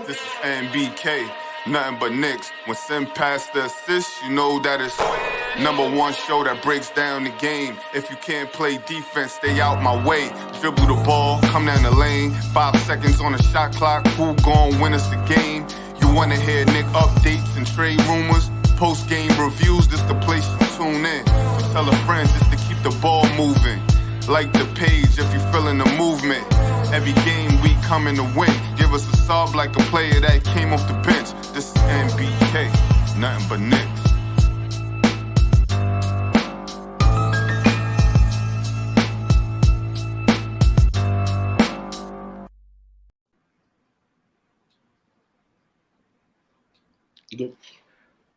This is NBK, nothing but Knicks. When Sim passed the assist, you know that it's #1 show that breaks down the game. If you can't play defense, stay out my way. Dribble the ball, come down the lane. 5 seconds on the shot clock, who gon' win us the game? You wanna hear Nick updates and trade rumors? Post-game reviews, this the place to tune in. So tell a friend just to keep the ball moving. Like the page if you feeling the movement. Every game we coming to win. Give us a sub like a player that came off the bench. This is NBK, nothing but Knicks.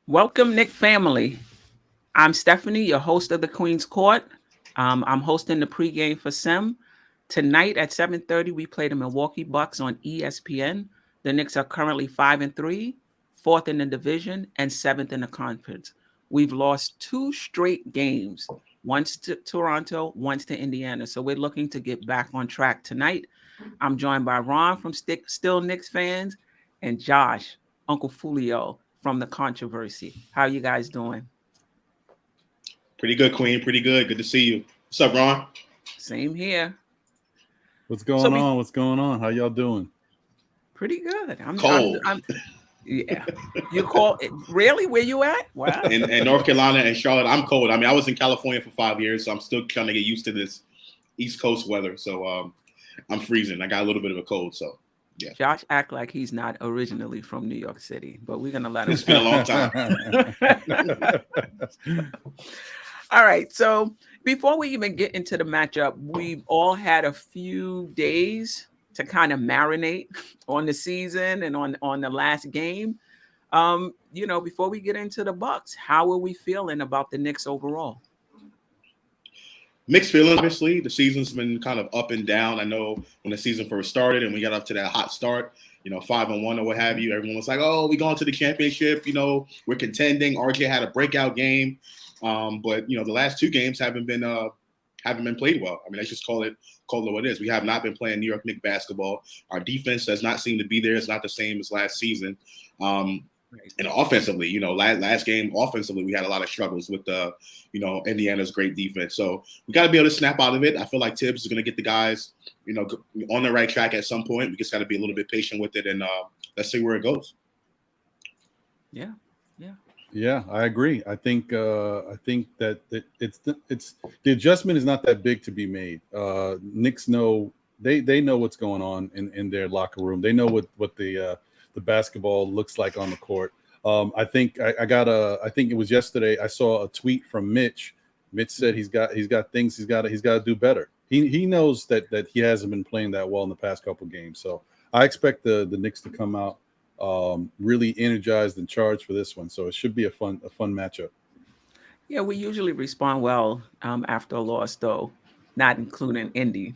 Welcome, Knick family. I'm Stephanie, your host of the Queen's Court. I'm hosting the pregame for Sim. Tonight at 7:30, we play the Milwaukee Bucks on ESPN. The Knicks are currently 5-3, 4th in the division, and 7th in the conference. We've lost 2 straight games, once to Toronto, once to Indiana. So we're looking to get back on track tonight. I'm joined by Ron from Still Knicks Fans and Josh, Uncle Fulio from The Controversy. How you guys doing? Pretty good, Queen. Pretty good. Good to see you. What's up, Ron? Same here. What's going on? What's going on? How y'all doing? Pretty good. I'm cold. Yeah. You call it really? Where you at? Wow. In North Carolina and Charlotte, I'm cold. I mean, I was in California for 5 years, so I'm still trying to get used to this East Coast weather. So I'm freezing. I got a little bit of a cold. So yeah. Josh act like he's not originally from New York City, but we're gonna let him. It's been a long time. All right. So before we even get into the matchup, we've all had a few days to kind of marinate on the season and on the last game. Before we get into the Bucks, how are we feeling about the Knicks overall? Mixed feelings, obviously. The season's been kind of up and down. I know when the season first started and we got up to that hot start, 5-1 or what have you, everyone was like, oh, we going to the championship. We're contending. RJ had a breakout game. But the last 2 games haven't been played well. I mean, let's just call it what it is. We have not been playing New York Knicks basketball. Our defense does not seem to be there. It's not the same as last season. And offensively, last game offensively, we had a lot of struggles with Indiana's great defense. So we got to be able to snap out of it. I feel like Tibbs is going to get the guys, on the right track at some point. We just got to be a little bit patient with it, and let's see where it goes. Yeah. Yeah, I agree. I think that it's the adjustment is not that big to be made. Knicks know they know what's going on in their locker room. They know what the basketball looks like on the court. I think I think it was yesterday. I saw a tweet from Mitch. Mitch said he's got things he's got to do better. He knows that he hasn't been playing that well in the past couple games. So I expect the Knicks to come out really energized and charged for this one. So it should be a fun matchup. Yeah, we usually respond well after a loss, though, not including Indy,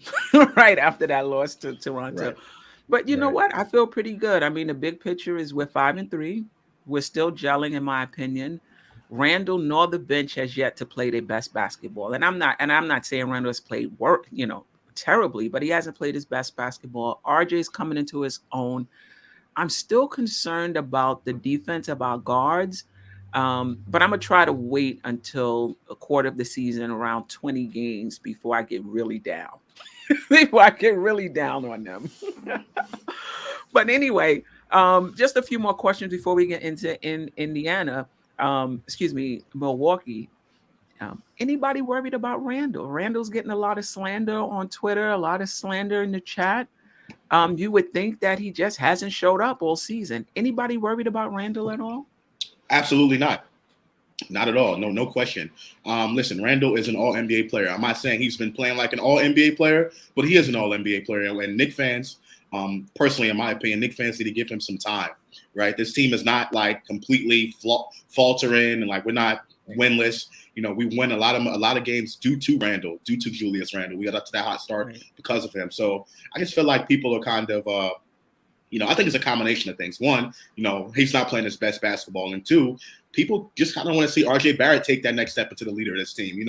right after that loss to Toronto. Right. But you know what? I feel pretty good. I mean, the big picture is we're 5-3. We're still gelling, in my opinion. Randall nor the bench has yet to play their best basketball. And I'm not saying Randall has played terribly, but he hasn't played his best basketball. RJ's coming into his own. I'm still concerned about the defense of our guards, but I'm going to try to wait until a quarter of the season, around 20 games, before I get really down. Before I get really down on them. But anyway, just a few more questions before we get into Milwaukee. Anybody worried about Randall? Randall's getting a lot of slander on Twitter, a lot of slander in the chat. You would think that he just hasn't showed up all season. Anybody worried about Randall at all? Absolutely not. Not at all. No question. Listen, Randall is an all-NBA player. I'm not saying he's been playing like an all-NBA player, but he is an all-NBA player. And Knicks fans, personally, in my opinion, Knicks fans need to give him some time, right? This team is not like completely faltering and like we're not winless. We win a lot of games due to Randall, due to Julius Randall. We got up to that hot start because of him. So I just feel like people are kind of I think it's a combination of things. One, he's not playing his best basketball, and two, people just kind of want to see RJ Barrett take that next step into the leader of this team.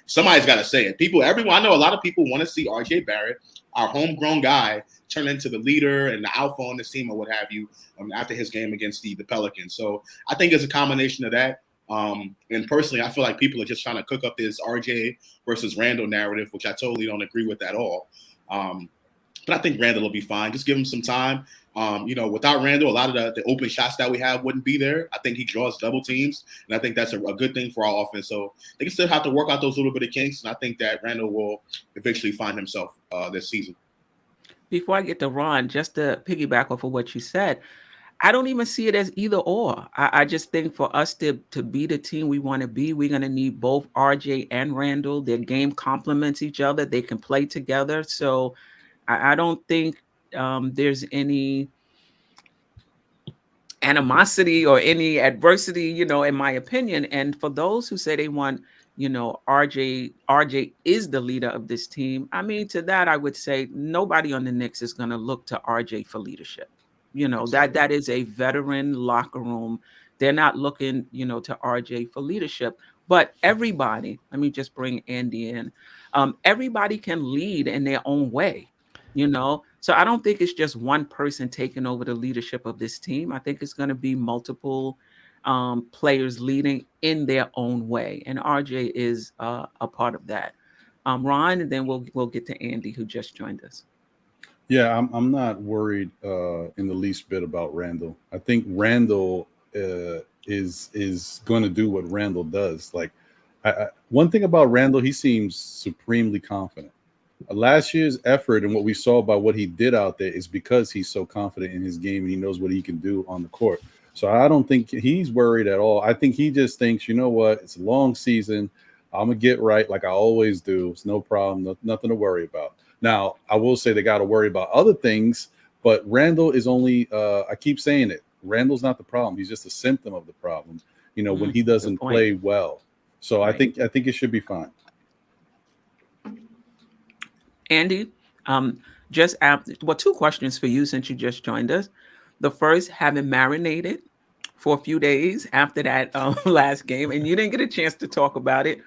Somebody's got to say it. I know a lot of people want to see RJ Barrett, our homegrown guy, turn into the leader and the alpha on this team or what have you after his game against the Pelicans. So I think it's a combination of that. And personally, I feel like people are just trying to cook up this RJ versus Randall narrative, which I totally don't agree with at all. But I think Randall will be fine. Just give him some time. Without Randall, a lot of the open shots that we have wouldn't be there. I think he draws double teams, and I think that's a good thing for our offense. So they can still have to work out those little bit of kinks, and I think that Randall will eventually find himself this season. Before I get to Ron, just to piggyback off of what you said, I don't even see it as either or. I just think for us to be the team we want to be, we're going to need both RJ and Randall. Their game complements each other. They can play together. So I don't think there's any animosity or any adversity, in my opinion. And for those who say they want, RJ is the leader of this team. I mean, to that, I would say nobody on the Knicks is going to look to RJ for leadership. That is a veteran locker room. They're not looking, to RJ for leadership. But everybody, let me just bring Andy in. Everybody can lead in their own way. So I don't think it's just one person taking over the leadership of this team. I think it's going to be multiple players leading in their own way, and RJ is a part of that. Ron, and then we'll get to Andy, who just joined us. Yeah, I'm not worried in the least bit about Randall. I think Randall is going to do what Randall does. Like, one thing about Randall, he seems supremely confident. Last year's effort and what we saw by what he did out there is because he's so confident in his game and he knows what he can do on the court. So I don't think he's worried at all. I think he just thinks, you know what, it's a long season. I'm going to get right like I always do. It's no problem, nothing to worry about. Now, I will say they got to worry about other things, but Randall is only, I keep saying it, Randall's not the problem. He's just a symptom of the problem, when he doesn't play well. So right. I think it should be fine. Andy, just after, two questions for you since you just joined us. The first, having marinated for a few days after that last game, and you didn't get a chance to talk about it.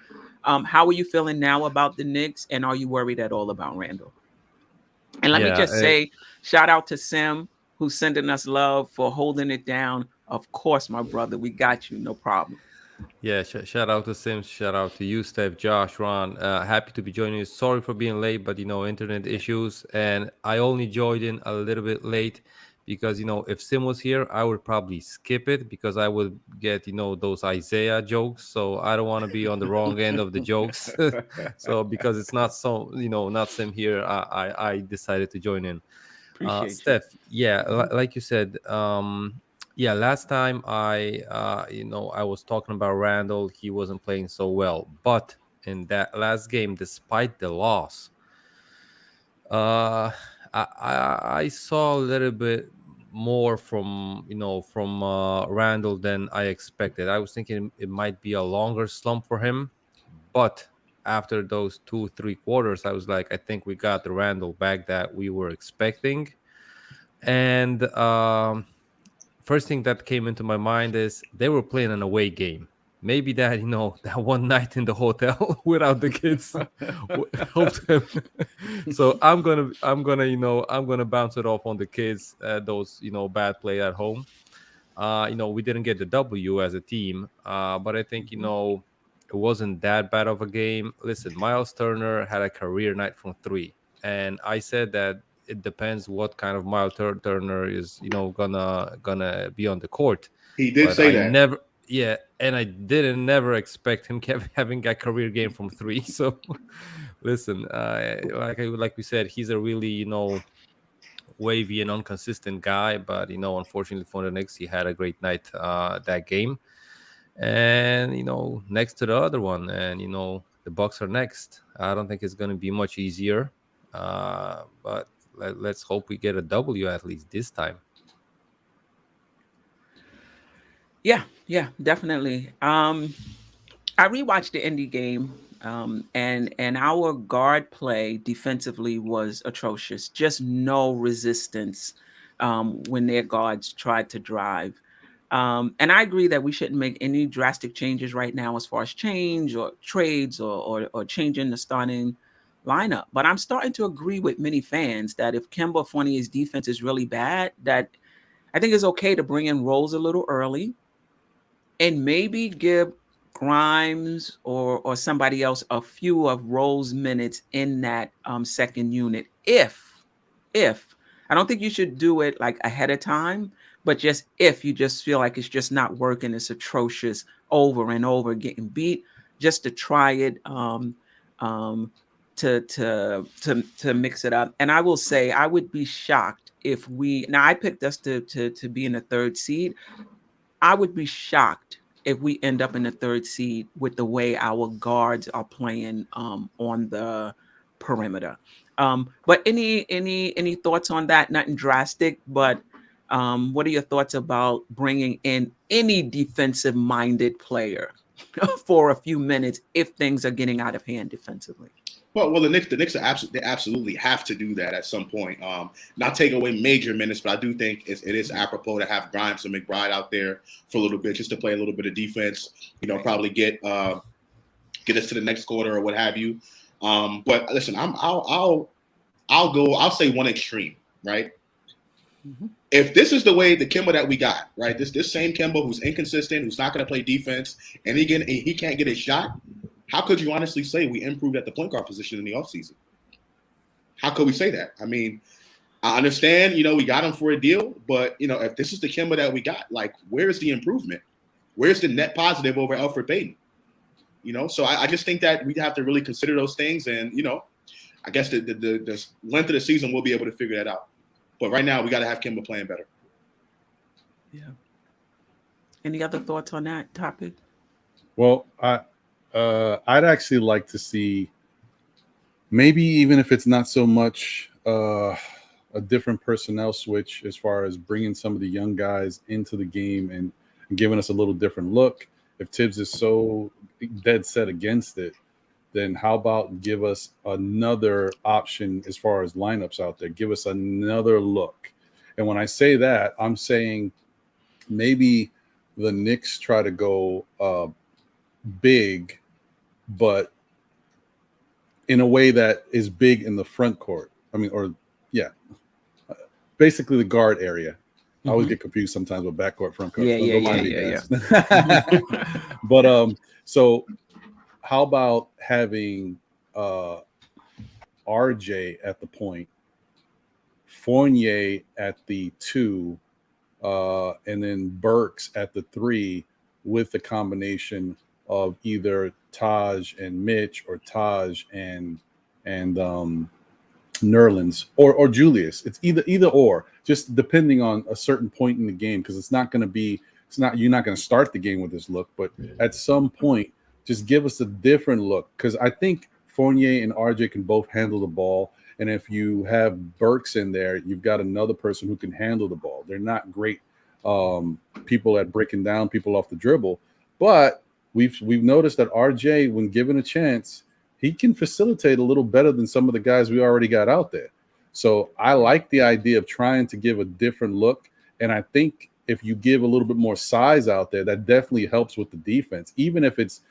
How are you feeling now about the Knicks, and are you worried at all about Randall? And let me just say, shout out to Sim, who's sending us love for holding it down. Of course, my brother, we got you, no problem. Yeah, shout out to Sim, shout out to you, Steph, Josh, Ron. Happy to be joining you. Sorry for being late, but internet issues, and I only joined in a little bit late because if Sim was here, I would probably skip it because I would get those Isaiah jokes. So I don't want to be on the wrong end of the jokes. So because it's not not Sim here, I decided to join in. Appreciate Steph, like you said. Last time I was talking about Randall, he wasn't playing so well. But in that last game, despite the loss, I saw a little bit more from Randall than I expected. I was thinking it might be a longer slump for him, but after those 2-3 quarters, I was like, I think we got the Randall back that we were expecting. And first thing that came into my mind is they were playing an away game. Maybe that that one night in the hotel without the kids helped him. So I'm gonna bounce it off on the kids. Those bad play at home. We didn't get the W as a team, but I think it wasn't that bad of a game. Listen, Miles Turner had a career night from 3, and I said that it depends what kind of Miles Turner is gonna be on the court. He did say that. And I never expect him having a career game from 3. So listen, like we said, he's a really wavy and inconsistent guy, but unfortunately for the Knicks, he had a great night that game. And next to the other one, and the Bucks are next. I don't think it's going to be much easier, but let's hope we get a W at least this time. Yeah, definitely. I rewatched the Indy game, and our guard play defensively was atrocious. Just no resistance when their guards tried to drive. And I agree that we shouldn't make any drastic changes right now as far as change or trades or changing the starting lineup. But I'm starting to agree with many fans that if Kemba Fournier's defense is really bad, that I think it's okay to bring in Rose a little early and maybe give Grimes or somebody else a few of Rose minutes in that second unit. If I don't think you should do it like ahead of time, but just if you just feel like it's just not working, it's atrocious over and over, getting beat, just to try it to mix it up. And I will say I would be shocked if I picked us to be in the third seed. I would be shocked if we end up in the third seed with the way our guards are playing on the perimeter. But any thoughts on that? Nothing drastic, but what are your thoughts about bringing in any defensive-minded player for a few minutes if things are getting out of hand defensively? Well, the Knicks absolutely have to do that at some point. Not take away major minutes, but I do think it is apropos to have Grimes and McBride out there for a little bit, just to play a little bit of defense. Probably get us to the next quarter or what have you. But listen, I'll say one extreme, right? Mm-hmm. If this is the way the Kemba that we got, right? This same Kemba who's inconsistent, who's not going to play defense, and he can't get a shot. How could you honestly say we improved at the point guard position in the offseason? How could we say that? I mean, I understand, we got him for a deal, but, if this is the Kemba that we got, like, where's the improvement? Where's the net positive over Elfrid Payton? So I just think that we have to really consider those things. And, I guess the length of the season, we'll be able to figure that out. But right now, we got to have Kemba playing better. Yeah. Any other thoughts on that topic? Well, I'd actually like to see, maybe even if it's not so much a different personnel switch as far as bringing some of the young guys into the game and giving us a little different look. If Tibbs is so dead set against it, then how about give us another option as far as lineups out there? Give us another look. And when I say that, I'm saying maybe the Knicks try to go big, but in a way that is big in the front court. I mean, basically the guard area. Mm-hmm. I always get confused sometimes with backcourt, front court. Yeah. But so how about having RJ at the point, Fournier at the 2, and then Burks at the 3, with the combination of either Taj and Mitch or Taj and Nerlens or Julius. It's either or, just depending on a certain point in the game, because you're not going to start the game with this look, but at some point just give us a different look, because I think Fournier and RJ can both handle the ball, and if you have Burks in there, you've got another person who can handle the ball. They're not great people at breaking down people off the dribble, but we've noticed that RJ, when given a chance, he can facilitate a little better than some of the guys we already got out there. So I like the idea of trying to give a different look. And I think if you give a little bit more size out there, that definitely helps with the defense. Even if it's,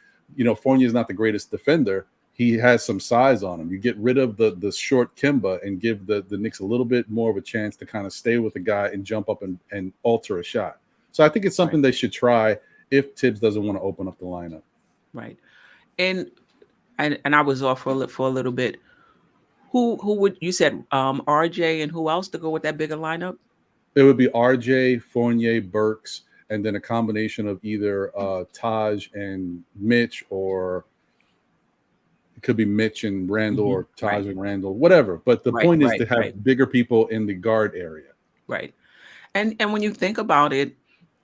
Fournier is not the greatest defender, he has some size on him. You get rid of the short Kemba and give the Knicks a little bit more of a chance to kind of stay with the guy and jump up and alter a shot. So I think it's something they should try if Tibbs doesn't want to open up the lineup. Right. And I was off for a little bit. Who would you said RJ and who else to go with that bigger lineup? It would be RJ, Fournier, Burks, and then a combination of either Taj and Mitch, or it could be Mitch and Randall, or Taj and Randall, whatever. But the point is to have bigger people in the guard area. Right. And when you think about it,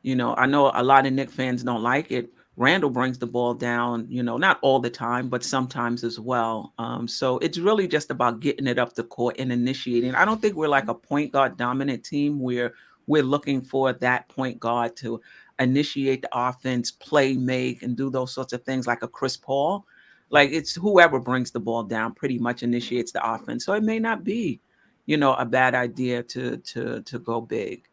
I know a lot of Knicks fans don't like it. Randall brings the ball down, not all the time, but sometimes as well. So it's really just about getting it up the court and initiating. I don't think we're like a point guard dominant team where we're looking for that point guard to initiate the offense, play, make, and do those sorts of things like a Chris Paul. Like, it's whoever brings the ball down pretty much initiates the offense. So it may not be, a bad idea to go big.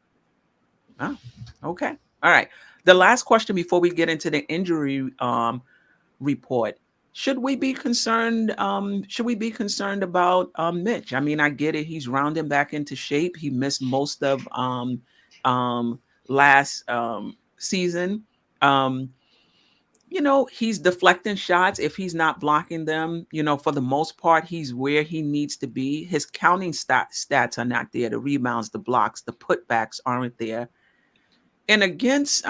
Oh, okay. All right. The last question before we get into the injury report. Should we be concerned? Should we be concerned about Mitch? I mean, I get it. He's rounding back into shape. He missed most of last season. He's deflecting shots. If he's not blocking them, for the most part, he's where he needs to be. His counting stats are not there. The rebounds, the blocks, the putbacks aren't there. And against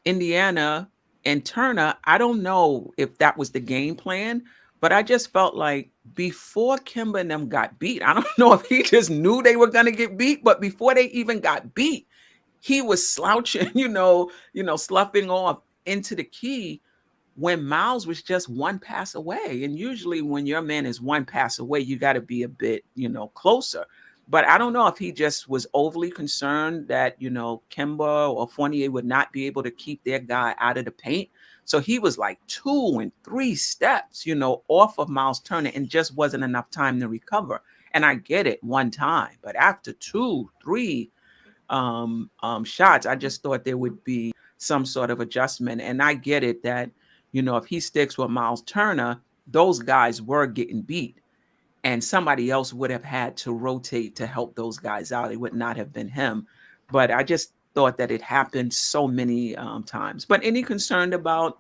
Indiana and Turner, I don't know if that was the game plan, but I just felt like before Kemba and them got beat, I don't know if he just knew they were going to get beat, but before they even got beat, he was slouching, sloughing off into the key when Miles was just one pass away. And usually when your man is one pass away, you got to be a bit, closer. But I don't know if he just was overly concerned that, Kemba or Fournier would not be able to keep their guy out of the paint. So he was like 2 and 3 steps, off of Miles Turner, and just wasn't enough time to recover. And I get it one time, but after 2, 3 shots, I just thought there would be some sort of adjustment. And I get it that, if he sticks with Miles Turner, those guys were getting beat. And somebody else would have had to rotate to help those guys out. It would not have been him. But I just thought that it happened so many times. But any concern about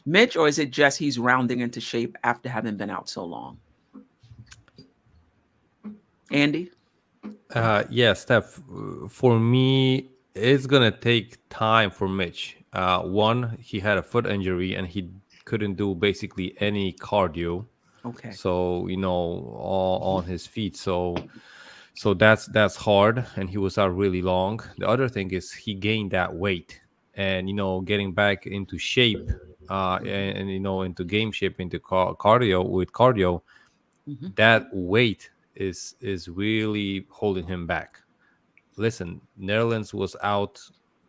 Mitch, or is it just he's rounding into shape after having been out so long? Andy? Yeah, Steph, for me, it's going to take time for Mitch. One, he had a foot injury and he couldn't do basically any cardio. Okay. So, on his feet. So that's hard. And he was out really long. The other thing is he gained that weight and, getting back into shape and into game shape, into cardio, that weight is really holding him back. Listen, Netherlands was out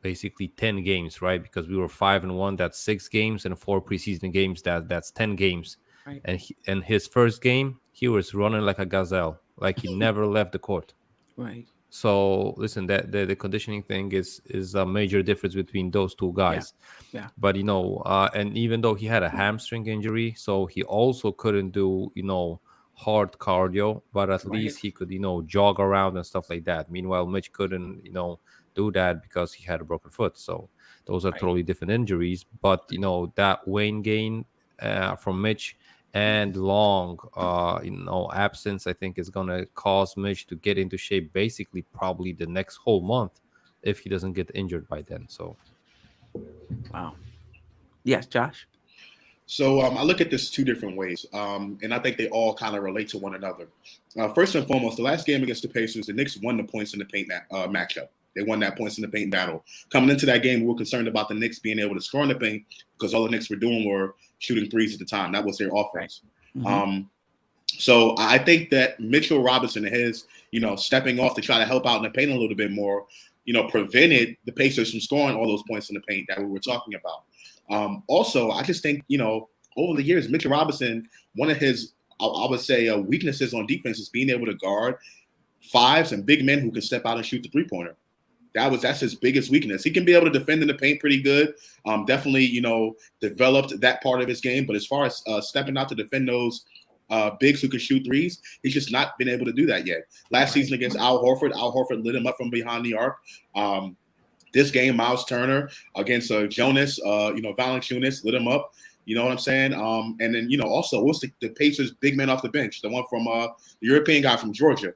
basically 10 games, right? Because we were 5-1, that's 6 games, and 4 preseason games, that's 10 games. Right. And his first game, he was running like a gazelle, like he never left the court. Right. So listen, that the conditioning thing is a major difference between those two guys. Yeah. But and even though he had a hamstring injury, so he also couldn't do hard cardio, but at least he could jog around and stuff like that. Meanwhile, Mitch couldn't do that because he had a broken foot. So those are totally different injuries. But that weight gain from Mitch and long absence, I think, is gonna cause Mitch to get into shape basically probably the next whole month if he doesn't get injured by then. So wow. Yes, Josh. So I look at this 2 different ways, and I think they all kind of relate to one another. First and foremost, the last game against the Pacers, the Knicks won the points in the paint matchup. They won that points in the paint battle. Coming into that game, we were concerned about the Knicks being able to score in the paint because all the Knicks were doing were shooting threes at the time. That was their offense. Mm-hmm. So I think that Mitchell Robinson and his, stepping off to try to help out in the paint a little bit more, prevented the Pacers from scoring all those points in the paint that we were talking about. Also, I just think, over the years, Mitchell Robinson, one of his, I would say, weaknesses on defense is being able to guard 5s and big men who can step out and shoot the 3-pointer. That's his biggest weakness. He can be able to defend in the paint pretty good. Definitely, developed that part of his game. But as far as stepping out to defend those bigs who can shoot threes, he's just not been able to do that yet. Last season against Al Horford lit him up from behind the arc. This game, Miles Turner against Jonas, Valanciunas lit him up. You know what I'm saying? And then, also, what's the Pacers' big man off the bench? The one from the European guy from Georgia.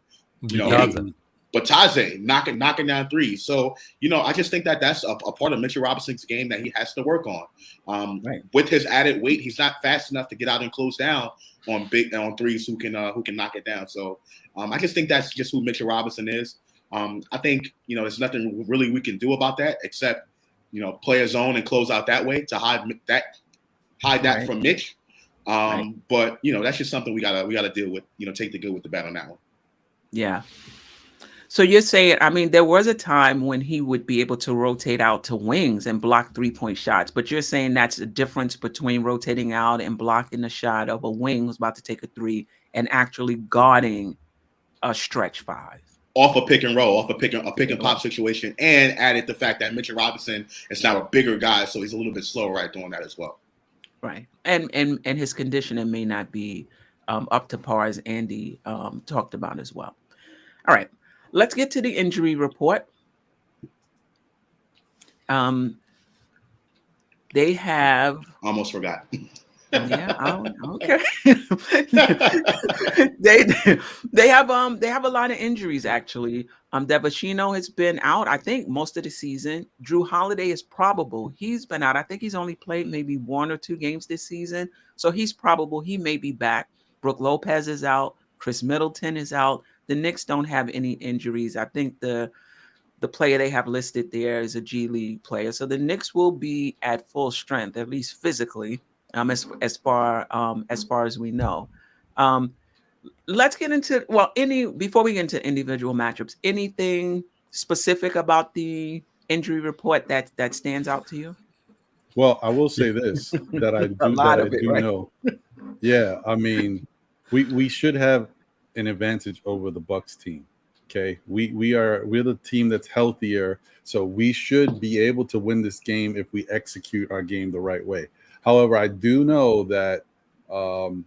Bataze knocking down threes. So, I just think that that's a part of Mitchell Robinson's game that he has to work on. With his added weight, he's not fast enough to get out and close down on threes who can knock it down. So, I just think that's just who Mitchell Robinson is. I think, there's nothing really we can do about that except, play a zone and close out that way to hide that from Mitch. But, that's just something we gotta deal with, take the good with the bad on that one. Yeah. So you're saying, I mean, there was a time when he would be able to rotate out to wings and block 3-point shots, but you're saying that's the difference between rotating out and blocking the shot of a wing who's about to take a three and actually guarding a stretch five. Off a pick and roll, off a pick and pop situation, and added the fact that Mitchell Robinson is now a bigger guy, so he's a little bit slower right doing that as well. Right. And his conditioning may not be up to par, as Andy talked about as well. All right. Let's get to the injury report. They have almost forgot. Yeah, okay. they have a lot of injuries actually. Devashino has been out, I think, most of the season. Drew Holiday is probable. He's been out. I think he's only played maybe 1 or 2 games this season. So he's probable. He may be back. Brooke Lopez is out. Chris Middleton is out. The Knicks don't have any injuries. I think the player they have listed there is a G League player. So the Knicks will be at full strength, at least physically, as far as we know. Let's get into before we get into individual matchups, anything specific about the injury report that stands out to you? Well, I will say this that I do know. Yeah, I mean, we should have an advantage over the Bucks team. Okay, we're the team that's healthier, so we should be able to win this game if we execute our game the right way. However, I do know that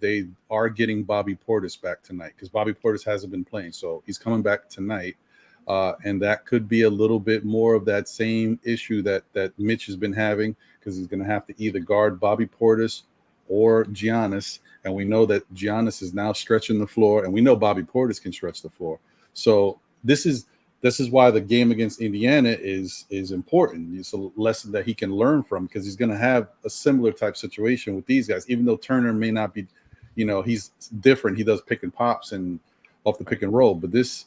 they are getting Bobby Portis back tonight because Bobby Portis hasn't been playing, so he's coming back tonight, and that could be a little bit more of that same issue that Mitch has been having because he's going to have to either guard Bobby Portis or Giannis, and we know that Giannis is now stretching the floor, and we know Bobby Portis can stretch the floor. So this is why the game against Indiana is important. It's a lesson that he can learn from because he's going to have a similar type situation with these guys. Even though Turner may not be, he's different. He does pick and pops and off the pick and roll, but this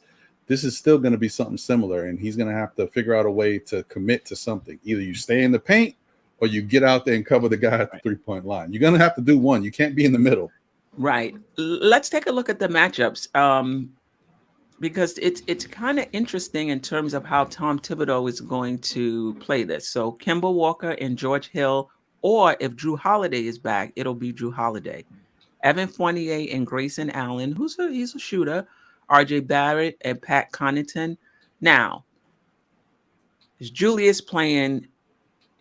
is still going to be something similar, and he's going to have to figure out a way to commit to something. Either you stay in the paint or you get out there and cover the guy at the 3-point line. You're going to have to do one. You can't be in the middle. Right. Let's take a look at the matchups. Because it's kind of interesting in terms of how Tom Thibodeau is going to play this. So Kemba Walker and George Hill, or if Drew Holiday is back, it'll be Drew Holiday. Evan Fournier and Grayson Allen, he's a shooter. RJ Barrett and Pat Connington. Now, is Julius playing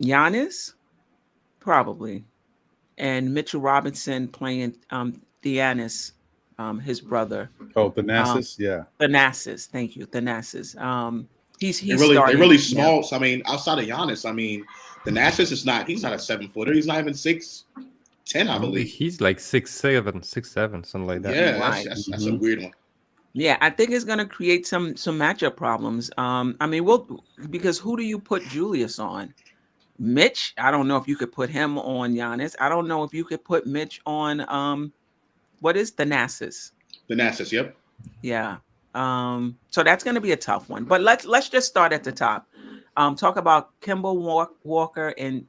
Giannis? Probably. And Mitchell Robinson playing Giannis. His brother. Oh, Thanasis, yeah. Thanasis, thank you, Thanasis. He's they're really small. Yeah. So I mean, outside of Giannis, I mean, Thanasis he's not a 7-footer. He's not even 6'10", I believe. He's like 6'7", something like that. Yeah, right. That's a weird one. Yeah, I think it's gonna create some matchup problems. I mean, because who do you put Julius on? Mitch? I don't know if you could put him on Giannis. I don't know if you could put Mitch on what is Thanasis? Thanasis, yep. Yeah. So that's going to be a tough one. But let's just start at the top. Talk about Kemba Walker and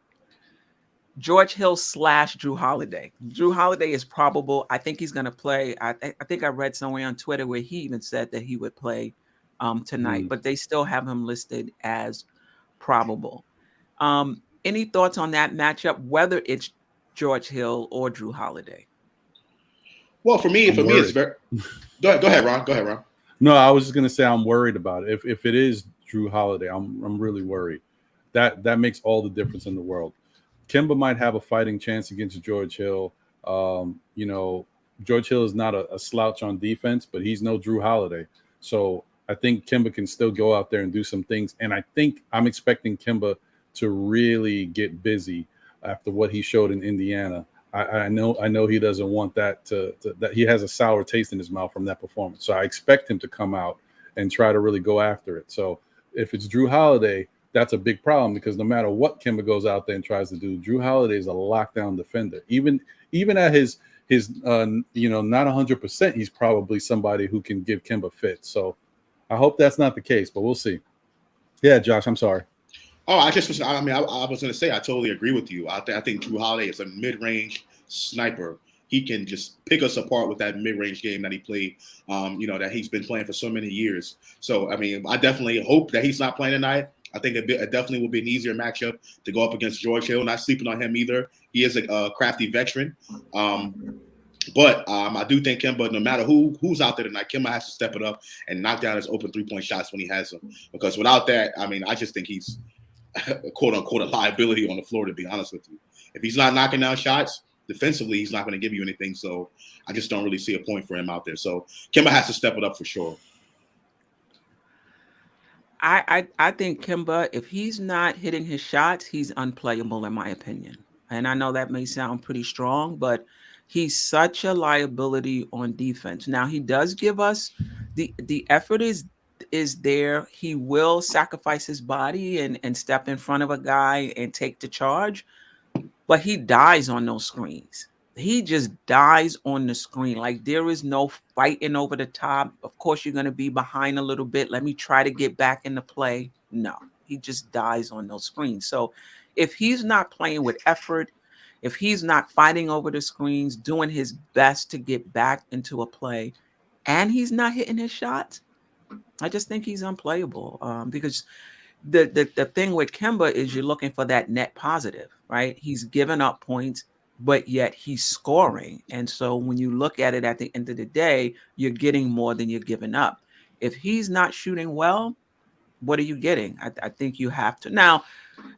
George Hill / Drew Holiday. Drew Holiday is probable. I think he's going to play. I think I read somewhere on Twitter where he even said that he would play tonight, but they still have him listed as probable. Any thoughts on that matchup, whether it's George Hill or Drew Holiday? Well, for me, it's very. Go ahead, Ron. No, I was just gonna say I'm worried about it. If it is Drew Holiday, I'm really worried. That makes all the difference in the world. Kemba might have a fighting chance against George Hill. George Hill is not a slouch on defense, but he's no Drew Holiday. So I think Kemba can still go out there and do some things. And I think I'm expecting Kemba to really get busy after what he showed in Indiana. I know he doesn't want that that he has a sour taste in his mouth from that performance. So I expect him to come out and try to really go after it. So if it's Drew Holiday, that's a big problem because no matter what Kemba goes out there and tries to do, Drew Holiday is a lockdown defender. Even at his not 100%, he's probably somebody who can give Kemba fits. So I hope that's not the case, but we'll see. Yeah, Josh, I'm sorry. Oh, I was going to say I totally agree with you. I think Drew Holiday is a mid-range sniper. he can just pick us apart with that mid-range game that he played, that he's been playing for so many years. So, I mean, I definitely hope that he's not playing tonight. I think it definitely will be an easier matchup to go up against George Hill. Not sleeping on him either. He is a crafty veteran. But I do think Kemba, no matter who's out there tonight, Kemba has to step it up and knock down his open three-point shots when he has them. Because without that, I mean, I just think he's quote-unquote a liability on the floor, to be honest with you. If he's not knocking down shots, defensively, he's not going to give you anything. So I just don't really see a point for him out there. So Kemba has to step it up for sure. I think Kemba, if he's not hitting his shots, he's unplayable in my opinion. And I know that may sound pretty strong, but he's such a liability on defense. Now he does give us the effort is there. He will sacrifice his body and step in front of a guy and take the charge, but he dies on those screens. He just dies on the screen. Like there is no fighting over the top. Of course, you're going to be behind a little bit. Let me try to get back into play. No, he just dies on those screens. So if he's not playing with effort, if he's not fighting over the screens, doing his best to get back into a play, and he's not hitting his shots, I just think he's unplayable because the thing with Kemba is you're looking for that net positive, right? He's giving up points, but yet he's scoring. And so when you look at it at the end of the day, you're getting more than you're giving up. If he's not shooting well, what are you getting? I think you have to. Now,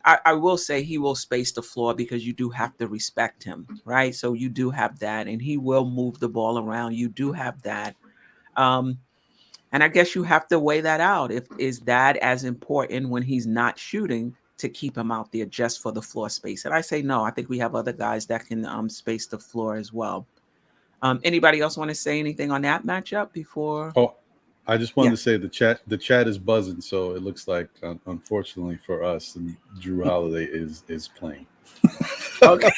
I will say he will space the floor because you do have to respect him, right? So you do have that, and he will move the ball around. You do have that. And I guess you have to weigh that out. Is that as important when he's not shooting to keep him out there just for the floor space? And I say no. I think we have other guys that can space the floor as well. Anybody else want to say anything on that matchup before? Oh, I just wanted to say the chat is buzzing, so it looks like unfortunately for us, Drew Holiday is playing. Okay.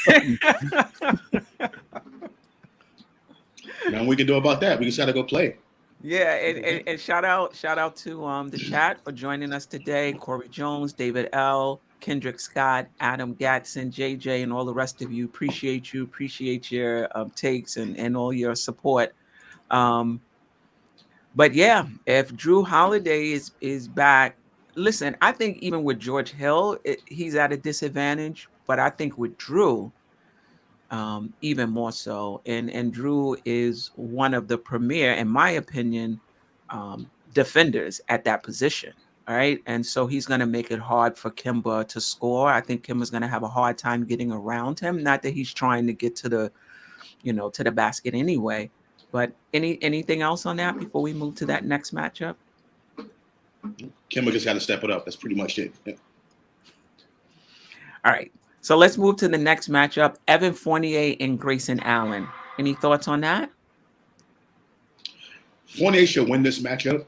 Nothing we can do about that. We just got to go play. Yeah, and shout out to the chat for joining us today. Corey Jones, David L, Kendrick Scott, Adam Gatson, JJ, and all the rest of you. Appreciate you. Appreciate your takes and all your support. But yeah, if Drew Holiday is back, listen, I think even with George Hill, he's at a disadvantage. But I think with Drew, even more so. And Drew is one of the premier, in my opinion, defenders at that position. All right. And so he's going to make it hard for Kemba to score. I think Kemba's going to have a hard time getting around him. Not that he's trying to get to the basket anyway. But anything else on that before we move to that next matchup? Kemba just got to step it up. That's pretty much it. Yeah. All right. So let's move to the next matchup. Evan Fournier and Grayson Allen. Any thoughts on that? Fournier should win this matchup.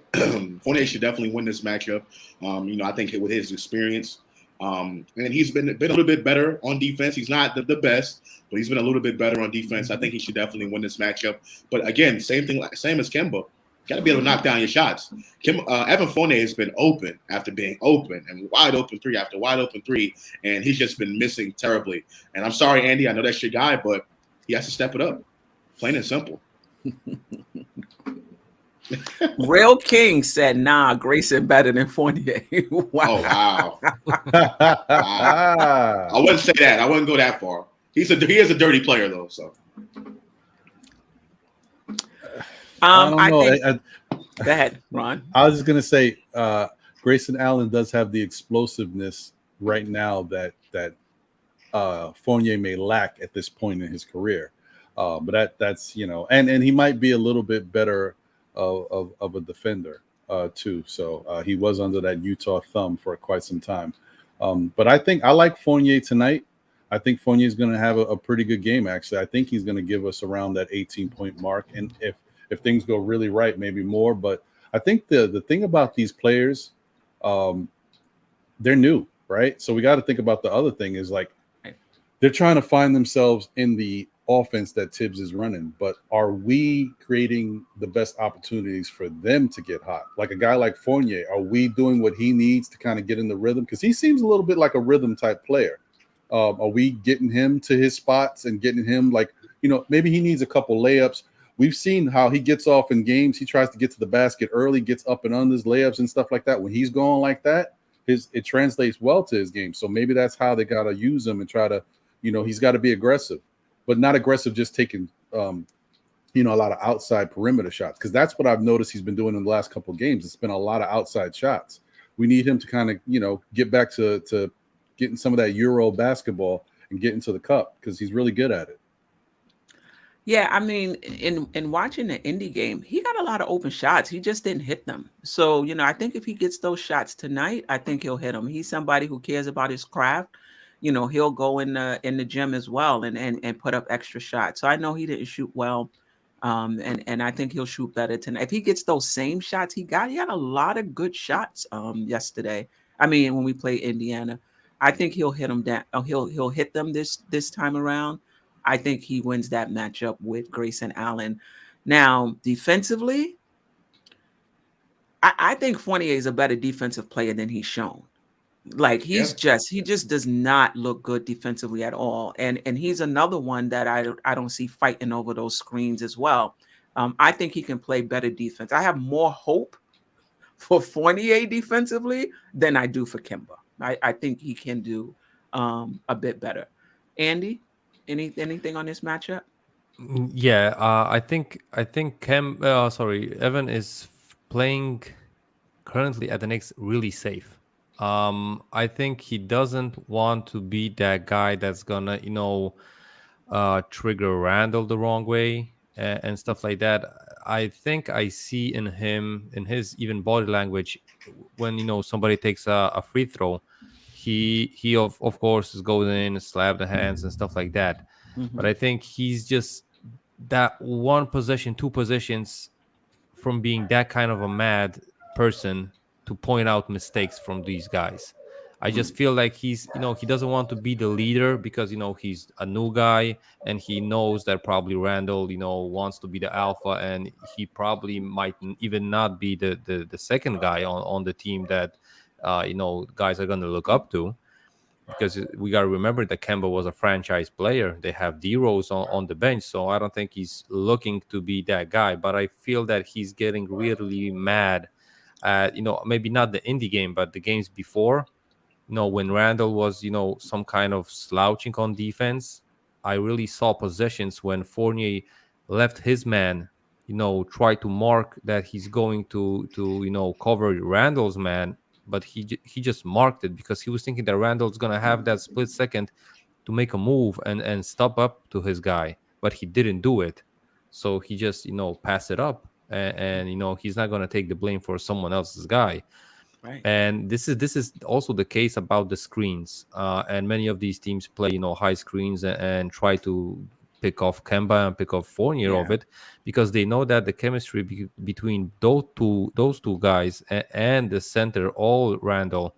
Fournier should definitely win this matchup. I think with his experience, and he's been a little bit better on defense. He's not the best, but he's been a little bit better on defense. I think he should definitely win this matchup. But again, same as Kemba. Got to be able to knock down your shots. Evan Fournier has been open after being open and wide open three after wide open three, and he's just been missing terribly. And I'm sorry, Andy, I know that's your guy, but he has to step it up. Plain and simple. Real King said, nah, Grayson better than Fournier. Wow. Oh, wow. Wow. I wouldn't say that. I wouldn't go that far. He is a dirty player, though, so. I don't know. Go ahead, Ron. I was just gonna say, Grayson Allen does have the explosiveness right now that Fournier may lack at this point in his career. But that's and he might be a little bit better of a defender too. So he was under that Utah thumb for quite some time. But I like Fournier tonight. I think Fournier is going to have a pretty good game. Actually, I think he's going to give us around that 18-point mark, and if things go really right, maybe more. But I think the thing about these players, they're new, right? So we got to think about the other thing is like they're trying to find themselves in the offense that Tibbs is running. But are we creating the best opportunities for them to get hot? Like a guy like Fournier, are we doing what he needs to kind of get in the rhythm? Because he seems a little bit like a rhythm type player. Are we getting him to his spots and getting him like maybe he needs a couple layups. We've seen how he gets off in games. He tries to get to the basket early, gets up and unders, layups and stuff like that. When he's going like that, it translates well to his game. So maybe that's how they got to use him and try to, he's got to be aggressive, but not aggressive just taking, a lot of outside perimeter shots, because that's what I've noticed he's been doing in the last couple of games. It's been a lot of outside shots. We need him to kind of, get back to getting some of that Euro basketball and get into the cup, because he's really good at it. Yeah, I mean, in watching the Indy game, he got a lot of open shots. He just didn't hit them. So, I think if he gets those shots tonight, I think he'll hit them. He's somebody who cares about his craft. He'll go in the gym as well and put up extra shots. So I know he didn't shoot well. And I think he'll shoot better tonight. If he gets those same shots he had a lot of good shots yesterday. I mean, when we play Indiana, I think he'll hit them down. He'll hit them this time around. I think he wins that matchup with Grayson Allen. Now, defensively, I think Fournier is a better defensive player than he's shown. Like he just does not look good defensively at all. And he's another one that I don't see fighting over those screens as well. I think he can play better defense. I have more hope for Fournier defensively than I do for Kemba. I think he can do a bit better. Andy, anything on this matchup? Yeah, I think Evan is playing currently at the Knicks really safe. I think he doesn't want to be that guy that's gonna, trigger Randall the wrong way and stuff like that. I think I see in him, in his even body language, when somebody takes a free throw, he of course is going in, slap the hands and stuff like that. Mm-hmm. But I think he's just that one possession, two possessions from being that kind of a mad person to point out mistakes from these guys. I just feel like he's, he doesn't want to be the leader because, he's a new guy and he knows that probably Randall, wants to be the alpha, and he probably might even not be the second guy on the team that, guys are going to look up to. Because we got to remember that Kemba was a franchise player. They have D-Rose on the bench, so I don't think he's looking to be that guy. But I feel that he's getting really mad at, maybe not the Indy game, but the games before. When Randall was, some kind of slouching on defense, I really saw possessions when Fournier left his man, try to mark that he's going to cover Randall's man. But he just marked it because he was thinking that Randall's going to have that split second to make a move and stop up to his guy. But he didn't do it. So he just, passed it up. And he's not going to take the blame for someone else's guy. Right. And this is also the case about the screens. And many of these teams play, high screens and try to pick off Kemba and pick off Fournier of it, because they know that the chemistry between those two guys and the center, all Randall,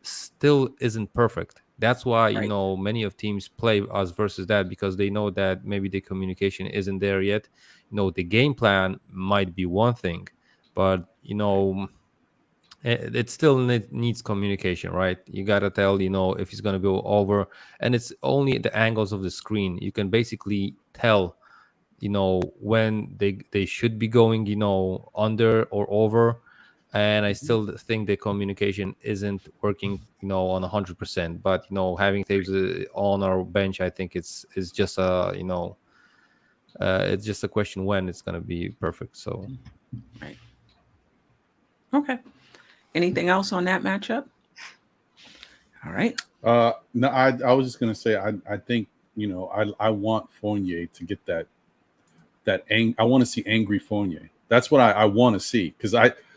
still isn't perfect. That's why many of teams play us versus that, because they know that maybe the communication isn't there yet. The game plan might be one thing, but it still needs communication, right? You got to tell, if he's going to go over, and it's only the angles of the screen. You can basically tell, when they should be going, under or over. And I still think the communication isn't working, on 100%. But, having tapes on our bench, I think it's just it's just a question when it's going to be perfect. So, right. Okay. Anything else on that matchup? All right. No, I was just gonna say I think I want Fournier to get that I want to see angry Fournier. That's what I want to see, because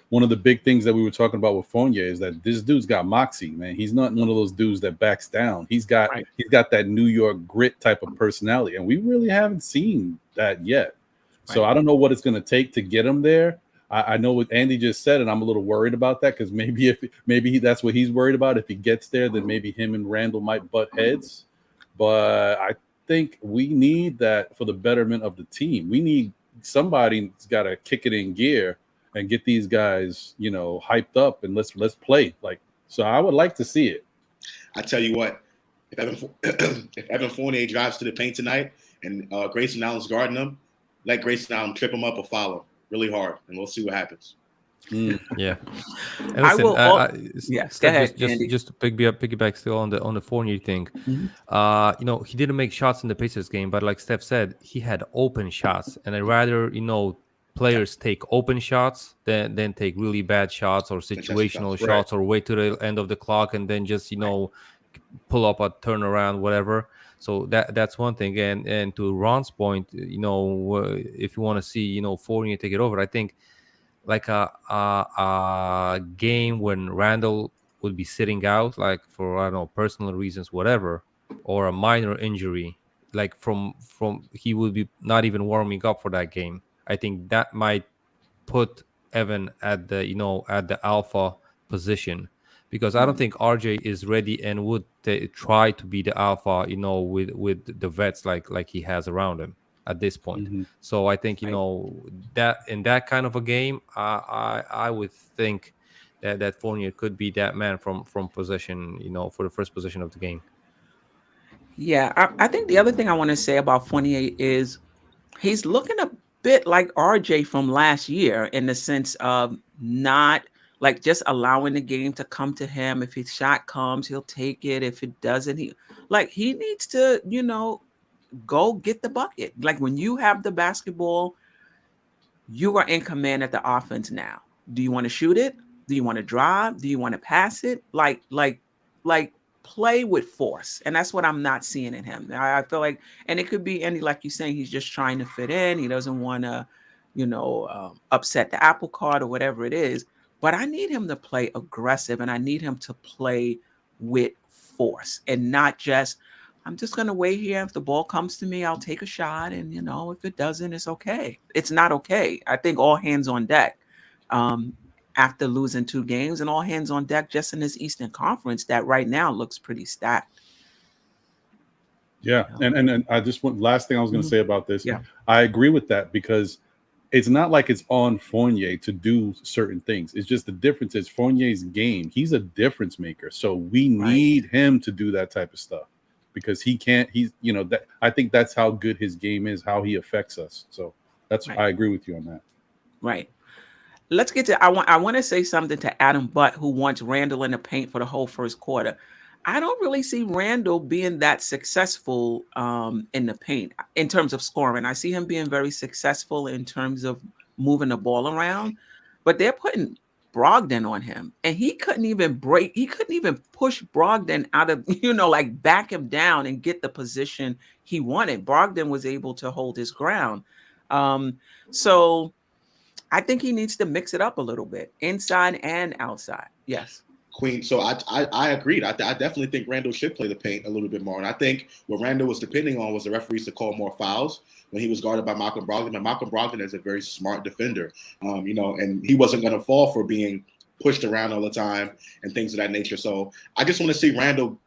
one of the big things that we were talking about with Fournier is that this dude's got moxie, man. He's not one of those dudes that backs down. He's got that New York grit type of personality, and we really haven't seen that yet. So I don't know what it's gonna take to get him there. I know what Andy just said, and I'm a little worried about that, because maybe that's what he's worried about. If he gets there, then maybe him and Randall might butt heads. But I think we need that for the betterment of the team. We need somebody that's got to kick it in gear and get these guys, hyped up, and let's play. So I would like to see it. I tell you what, if Evan Fournier drives to the paint tonight and Grayson Allen's guarding him, let Grayson Allen trip him up or foul him really hard, and we'll see what happens. Yeah. And I listen, will. Yes, go Steph, ahead, Andy. just to piggyback still on the Fournier thing. Mhm. You know, he didn't make shots in the Pacers game, but like Steph said, he had open shots, and I'd rather players take open shots than take really bad shots or situational Right. shots or wait to the end of the clock and then just pull up a turnaround, whatever. So that's one thing. And to Ron's point, if you want to see Fournier take it over, I think like a game when Randall would be sitting out, like for I don't know personal reasons, whatever, or a minor injury, like from he would be not even warming up for that game. I think that might put Evan at the at the alpha position, because I don't think RJ is ready and would try to be the alpha, with the vets like he has around him at this point. Mhm. So I think Right. that in that kind of a game, I would think that Fournier could be that man from possession, for the first possession of the game. Yeah, I think the other thing I want to say about Fournier is he's looking a bit like RJ from last year in the sense of not like just allowing the game to come to him. If his shot comes, he'll take it. If it doesn't, he needs to, go get the bucket. Like when you have the basketball, you are in command of the offense now. Do you want to shoot it? Do you want to drive? Do you want to pass it? Like play with force. And that's what I'm not seeing in him. I feel like, and it could be any, like you're saying, he's just trying to fit in. He doesn't want to, upset the apple cart or whatever it is. But I need him to play aggressive, and I need him to play with force and not just, I'm just going to wait here. If the ball comes to me, I'll take a shot. And, if it doesn't, it's okay. It's not okay. I think all hands on deck after losing 2 games, and all hands on deck just in this Eastern Conference that right now looks pretty stacked. Yeah. And I just want, last thing I was going to say about this. Yeah. I agree with that, because it's not like it's on Fournier to do certain things. It's just the difference is Fournier's game. He's a difference maker. So we need him to do that type of stuff, because he can't, that I think that's how good his game is, how he affects us. So I agree with you on that. Right. Let's get to, I want to say something to Adam Butt, who wants Randall in the paint for the whole first quarter. I don't really see Randall being that successful in the paint in terms of scoring. I see him being very successful in terms of moving the ball around, but they're putting Brogdon on him, and he couldn't even push Brogdon out of, like back him down and get the position he wanted. Brogdon was able to hold his ground. So I think he needs to mix it up a little bit, inside and outside. Yes. Queen. So I agreed. I definitely think Randall should play the paint a little bit more. And I think what Randall was depending on was the referees to call more fouls when he was guarded by Malcolm Brogdon. And Malcolm Brogdon is a very smart defender, and he wasn't going to fall for being pushed around all the time and things of that nature. So I just want to see Randall,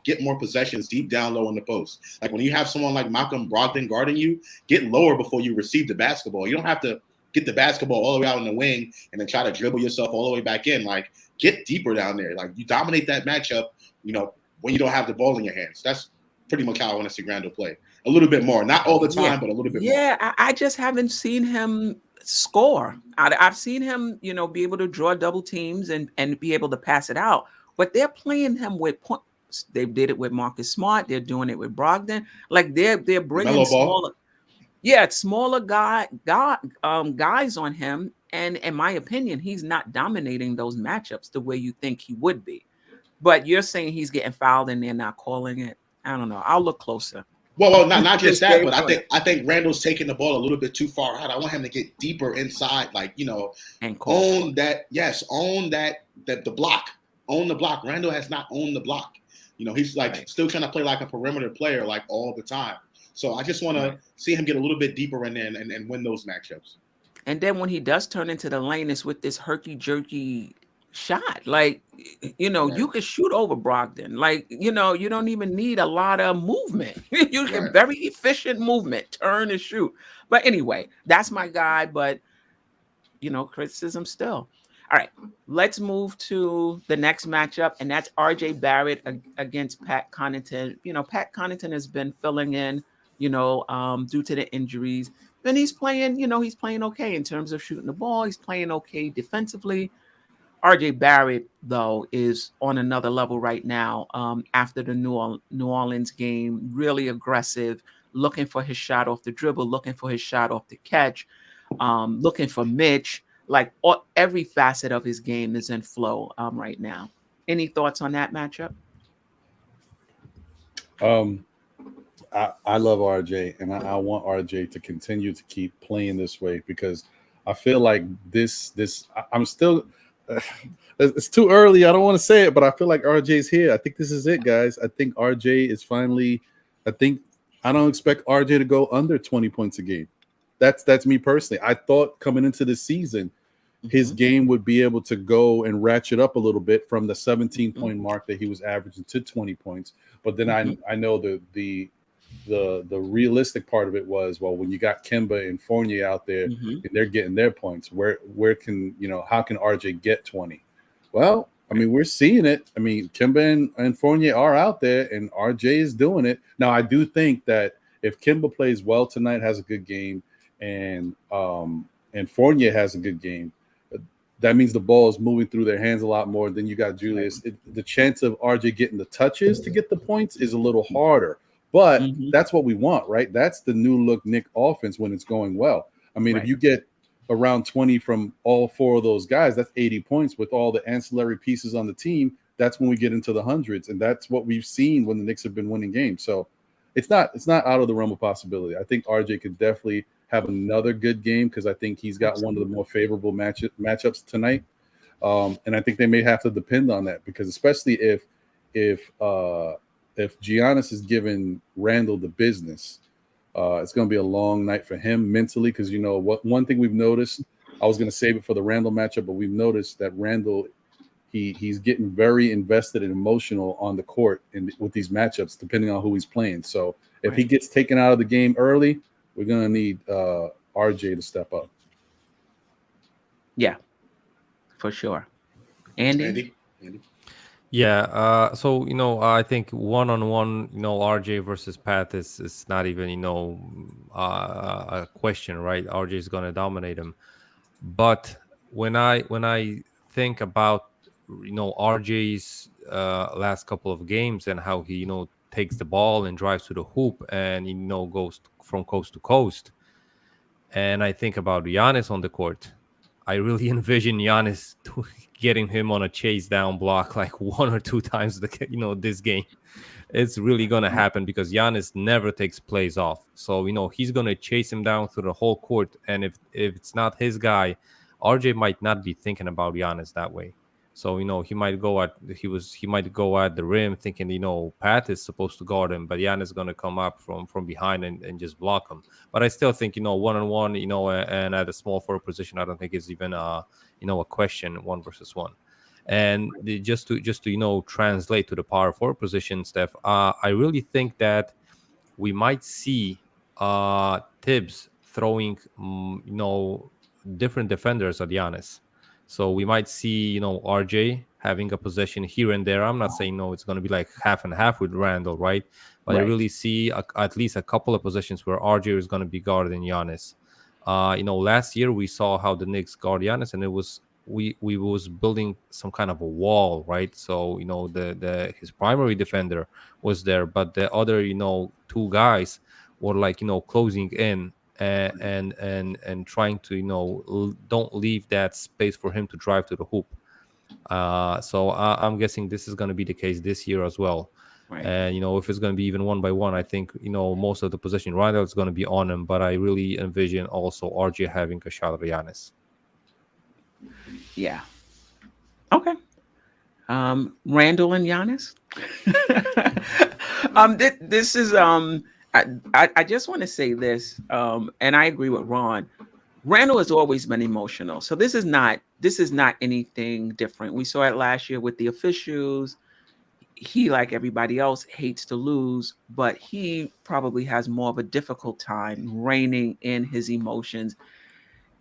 get more possessions deep down low in the post. Like when you have someone like Malcolm Brogdon guarding you, get lower before you receive the basketball. You don't have to get the basketball all the way out in the wing and then try to dribble yourself all the way back in. Like, get deeper down there. Like, you dominate that matchup, when you don't have the ball in your hands. That's pretty much how I want to see Randall play. A little bit more. Not all the time, but a little bit more. Yeah, I just haven't seen him score. I've seen him, be able to draw double teams and be able to pass it out. But they're playing him with points. They did it with Marcus Smart. They're doing it with Brogdon. Like, they're bringing smaller. Yeah, it's smaller guys on him. And in my opinion, he's not dominating those matchups the way you think he would be. But you're saying he's getting fouled and they're not calling it. I don't know. I'll look closer. Well, not just that, but I think Randall's taking the ball a little bit too far out. I want him to get deeper inside, and own that. Yes, own the block. Own the block. Randall has not owned the block. He's still trying to play like a perimeter player all the time. So I just want to see him get a little bit deeper in there and win those matchups. And then when he does turn into the lane, it's with this herky-jerky shot. Like, you could shoot over Brogdon. Like, you don't even need a lot of movement. You get very efficient movement, turn and shoot. But anyway, that's my guy. But, criticism still. All right, let's move to the next matchup, and that's RJ Barrett against Pat Connington. Pat Connington has been filling in due to the injuries. Then he's playing, he's playing okay in terms of shooting the ball. He's playing okay defensively. RJ Barrett, though, is on another level right now. After the New Orleans game, really aggressive, looking for his shot off the dribble, looking for his shot off the catch, looking for Mitch. Like every facet of his game is in flow right now. Any thoughts on that matchup? I love RJ, and I want RJ to continue to keep playing this way because I feel like I'm still. It's too early. I don't want to say it, but I feel like RJ's here. I think this is it, guys. I think RJ is finally. I don't expect RJ to go under 20 points a game. That's me personally. I thought coming into the season, his game would be able to go and ratchet up a little bit from the 17-point mark that he was averaging to 20 points. But then I know the realistic part of it was, well, when you got Kemba and Fournier out there and they're getting their points, where can how can RJ get 20? Well, I mean, we're seeing it. I mean, Kemba and Fournier are out there and RJ is doing it. Now, I do think that if Kemba plays well tonight, has a good game, and Fournier has a good game, that means the ball is moving through their hands a lot more. Then you got Julius. The chance of RJ getting the touches to get the points is a little harder. But that's what we want, right? That's the new look Knick offense when it's going well. I mean, if you get around 20 from all four of those guys, that's 80 points with all the ancillary pieces on the team. That's when we get into the hundreds. And that's what we've seen when the Knicks have been winning games. So it's not out of the realm of possibility. I think RJ could definitely have another good game because I think he's got one of the more favorable matchups tonight. And I think they may have to depend on that because especially if Giannis is giving Randall the business, it's going to be a long night for him mentally because one thing we've noticed, I was going to save it for the Randall matchup, but we've noticed that Randall, he's getting very invested and emotional on the court with these matchups, depending on who he's playing. So if he gets taken out of the game early, we're going to need RJ to step up. Yeah, for sure. Andy? Yeah. So, I think one-on-one, RJ versus Pat is not even, a question, right? RJ is going to dominate him. But when I think about, RJ's last couple of games and how he, takes the ball and drives to the hoop and, goes from coast to coast. And I think about Giannis on the court. I really envision Giannis getting him on a chase down block like one or two times this game. It's really going to happen because Giannis never takes plays off. So, he's going to chase him down through the whole court. And if it's not his guy, RJ might not be thinking about Giannis that way. So, he might go at the rim thinking, Pat is supposed to guard him, but Giannis is going to come up from behind and just block him. But I still think, one-on-one, and at a small forward position, I don't think it's even, a question, 1 versus 1. And just to translate to the power forward position, Steph, I really think that we might see Tibbs throwing, different defenders at Giannis. So we might see, RJ having a possession here and there. I'm not saying it's going to be like half and half with Randall, right? But I really see at least a couple of possessions where RJ is going to be guarding Giannis. Last year we saw how the Knicks guard Giannis, and it was we was building some kind of a wall, right? So his primary defender was there, but the other two guys were like closing in. And trying to don't leave that space for him to drive to the hoop. So I'm guessing this is going to be the case this year as well. Right. And if it's going to be even 1-by-1, I think most of the possession Randall is going to be on him, but I really envision also RJ having a shot at Giannis. Yeah. Okay. Randall and Giannis. This is I just want to say this, and I agree with Ron. Randall has always been emotional, so this is not anything different. We saw it last year with the officials. He, like everybody else, hates to lose, but he probably has more of a difficult time reining in his emotions.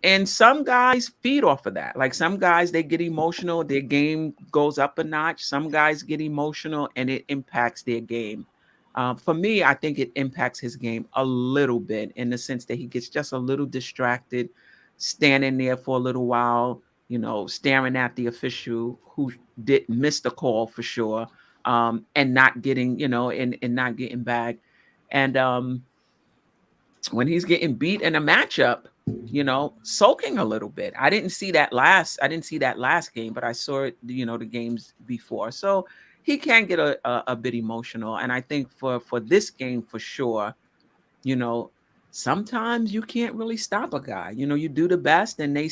And some guys feed off of that. Like some guys, they get emotional, their game goes up a notch. Some guys get emotional, and it impacts their game. For me, I think it impacts his game a little bit in the sense that he gets just a little distracted, standing there for a little while, staring at the official who did miss the call for sure, and not getting, and not getting back. And when he's getting beat in a matchup, sulking a little bit. I didn't see that last game, but I saw it, the games before. So he can get a bit emotional. And I think for this game for sure, sometimes you can't really stop a guy. You do the best and they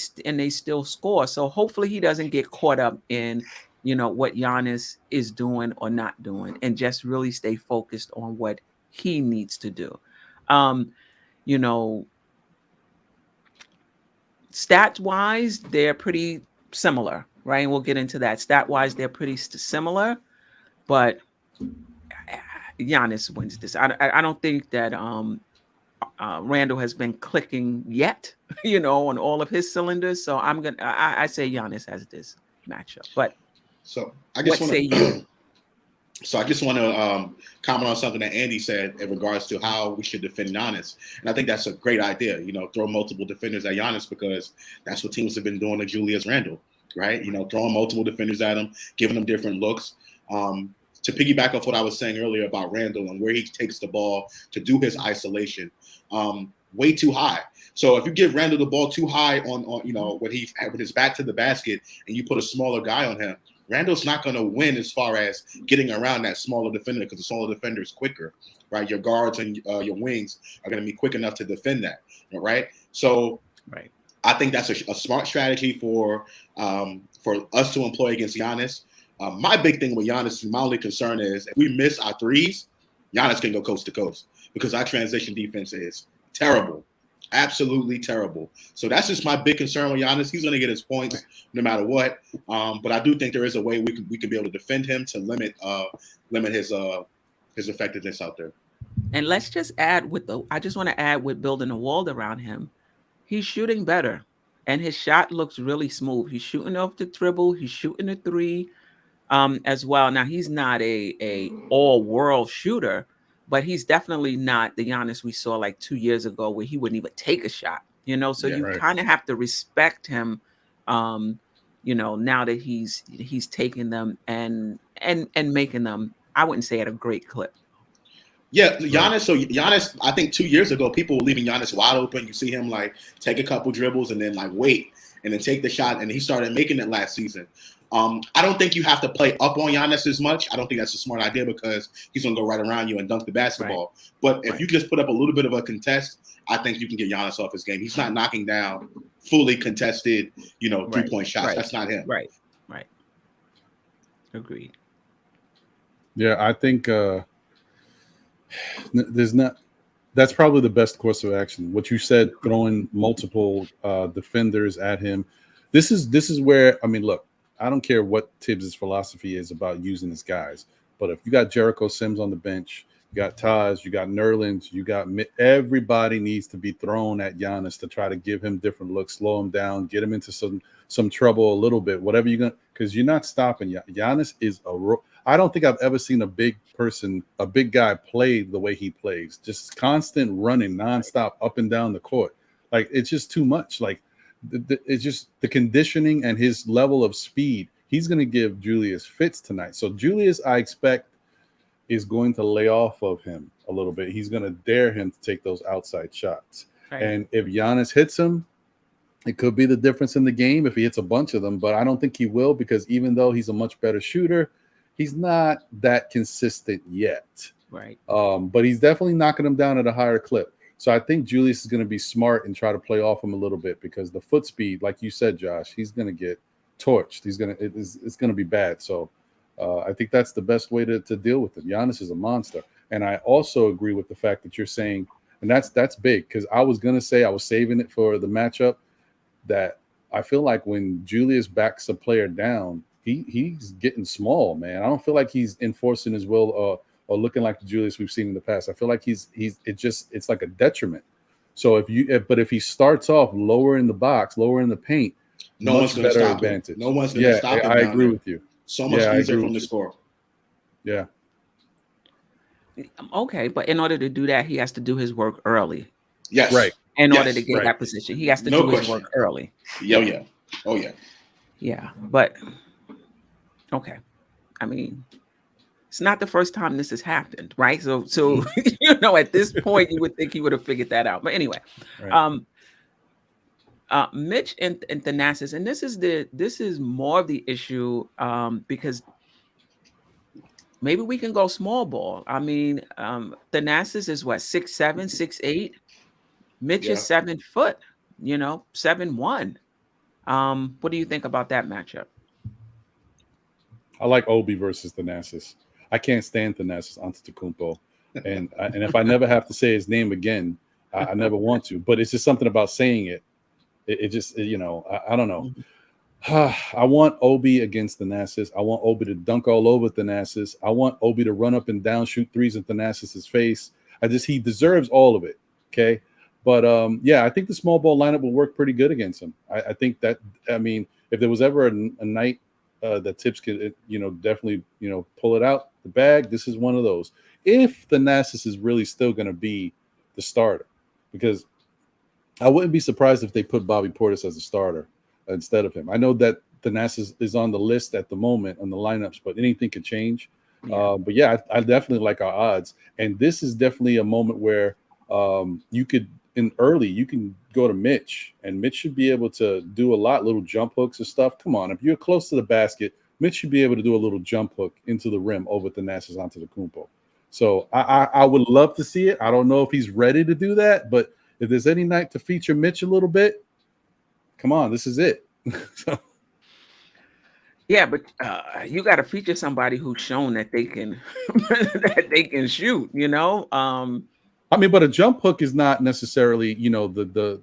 still score. So hopefully he doesn't get caught up in, what Giannis is doing or not doing, and just really stay focused on what he needs to do. Stats wise, they're pretty similar, right? And we'll get into that. Stat wise, they're pretty similar, but Giannis wins this. I don't think that Randall has been clicking yet, on all of his cylinders. So I say Giannis has this matchup. But so I just what say you? So I just want to comment on something that Andy said in regards to how we should defend Giannis. And I think that's a great idea, throw multiple defenders at Giannis, because that's what teams have been doing to Julius Randle, right? Throwing multiple defenders at him, giving them different looks. To piggyback off what I was saying earlier about Randle and where he takes the ball to do his isolation, way too high. So if you give Randle the ball too high on when he's with his back to the basket and you put a smaller guy on him, Randall's not going to win as far as getting around that smaller defender, because the smaller defender is quicker, right? Your guards and your wings are going to be quick enough to defend that, right? So right. I think that's a smart strategy for us to employ against Giannis. My big thing with Giannis, my only concern is if we miss our threes, Giannis can go coast to coast, because our transition defense is terrible. Absolutely terrible. So that's just my big concern with Giannis. He's going to get his points no matter what. But I do think there is a way we can be able to defend him to limit his effectiveness out there. And let's just add I just want to add with building a wall around him. He's shooting better, and his shot looks really smooth. He's shooting off the dribble. He's shooting the three, as well. Now he's not a all world shooter, but he's definitely not the Giannis we saw like 2 years ago, where he wouldn't even take a shot, so you kind of have to respect him, now that he's taking them and making them, I wouldn't say at a great clip. Yeah, Giannis. So Giannis, I think 2 years ago, people were leaving Giannis wide open. You see him like take a couple dribbles and then like wait and then take the shot, and he started making it last season. I don't think you have to play up on Giannis as much. I don't think that's a smart idea, because he's going to go right around you and dunk the basketball. Right. But if you just put up a little bit of a contest, I think you can get Giannis off his game. He's not knocking down fully contested, 3-point shots. Right. That's not him. Right. Agreed. Yeah, I think that's probably the best course of action. What you said, throwing multiple defenders at him. This is where, look, I don't care what Tibbs' philosophy is about using his guys, but if you got Jericho Sims on the bench, you got Taj, you got Nerlens, you got everybody needs to be thrown at Giannis to try to give him different looks, slow him down, get him into some trouble a little bit, whatever you're going to, because you're not stopping. Giannis is I don't think I've ever seen a big guy play the way he plays, just constant running nonstop up and down the court. Like, it's just too much. Like, it's just the conditioning and his level of speed. He's going to give Julius fits tonight. So Julius, I expect, is going to lay off of him a little bit. He's going to dare him to take those outside shots. Right. And if Giannis hits him, it could be the difference in the game if he hits a bunch of them. But I don't think he will, because even though he's a much better shooter, he's not that consistent yet. Right. But he's definitely knocking them down at a higher clip. So I think Julius is going to be smart and try to play off him a little bit, because the foot speed, like you said, Josh, he's going to get torched. It's going to be bad. So I think that's the best way to deal with him. Giannis is a monster. And I also agree with the fact that you're saying, and that's big, because I was going to say, I was saving it for the matchup, that I feel like when Julius backs a player down, he's getting small, man. I don't feel like he's enforcing his will or looking like the Julius we've seen in the past. I feel like it's like a detriment. So if he starts off lower in the box, lower in the paint, no one's going to stop him. No one's going to stop him. I agree with you. So much easier from the score. Yeah. Okay, but in order to do that, he has to do his work early. Yes. Right. In order to Yes. get Right. that position, he has to No do his question. work early. Yeah. Oh yeah. Yeah, but okay. I mean, it's not the first time this has happened, right? So at this point, you would think he would have figured that out. But anyway, Right. Mitch and Thanasis, and this is more of the issue because maybe we can go small ball. I mean, Thanasis is what 6'7", 6'8". Mitch Yeah. is 7 foot, 7'1". What do you think about that matchup? I like Obi versus Thanasis. I can't stand Thanasis Antetokounmpo, and if I never have to say his name again, I never want to. But it's just something about saying it. It just I don't know. I want Obi against Thanasis. I want Obi to dunk all over Thanasis. I want Obi to run up and down, shoot threes in Thanasis's face. He deserves all of it. Okay. But yeah, I think the small ball lineup will work pretty good against him. I think that, I mean, if there was ever a night that Tips could, definitely, pull it out the bag, this is one of those. If Thanasis is really still going to be the starter, because I wouldn't be surprised if they put Bobby Portis as a starter instead of him. I know that Thanasis is on the list at the moment on the lineups, but anything could change. Yeah. But yeah, I definitely like our odds. And this is definitely a moment where you can go to Mitch, and Mitch should be able to do a lot, little jump hooks and stuff. Come on, if you're close to the basket, Mitch should be able to do a little jump hook into the rim over Thanasis Antetokounmpo. So I would love to see it. I don't know if he's ready to do that, but if there's any night to feature Mitch a little bit, come on, this is it. So. Yeah, but you got to feature somebody who's shown that they can shoot. I mean, but a jump hook is not necessarily, the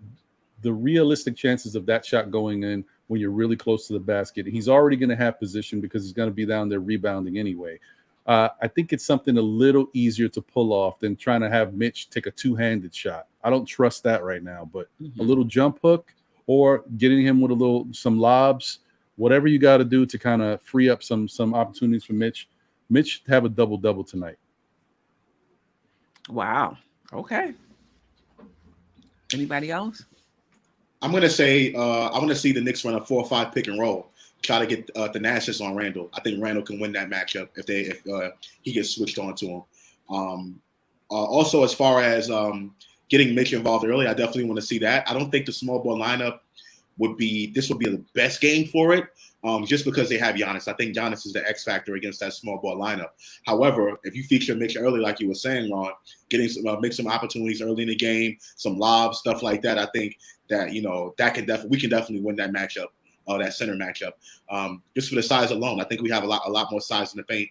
realistic chances of that shot going in when you're really close to the basket. He's already going to have position because he's going to be down there rebounding anyway. I think it's something a little easier to pull off than trying to have Mitch take a two-handed shot. I don't trust that right now, but a little jump hook or getting him with some lobs, whatever you got to do to kind of free up some opportunities for Mitch. Mitch have a double-double tonight. Wow. Okay. Anybody else? I'm going to say I want to see the Knicks run a 4-5 pick and roll. Try to get Thanasis on Randall. I think Randall can win that matchup if he gets switched on to him. Also, as far as getting Mitch involved early, I definitely want to see that. I don't think the small ball lineup would be the best game for it, just because they have Giannis. I think Giannis is the X factor against that small ball lineup. However, if you feature Mitch early, like you were saying, Ron, getting make some opportunities early in the game, some lobs, stuff like that, I think that we can definitely win that matchup. That center matchup, just for the size alone. I think we have a lot more size in the paint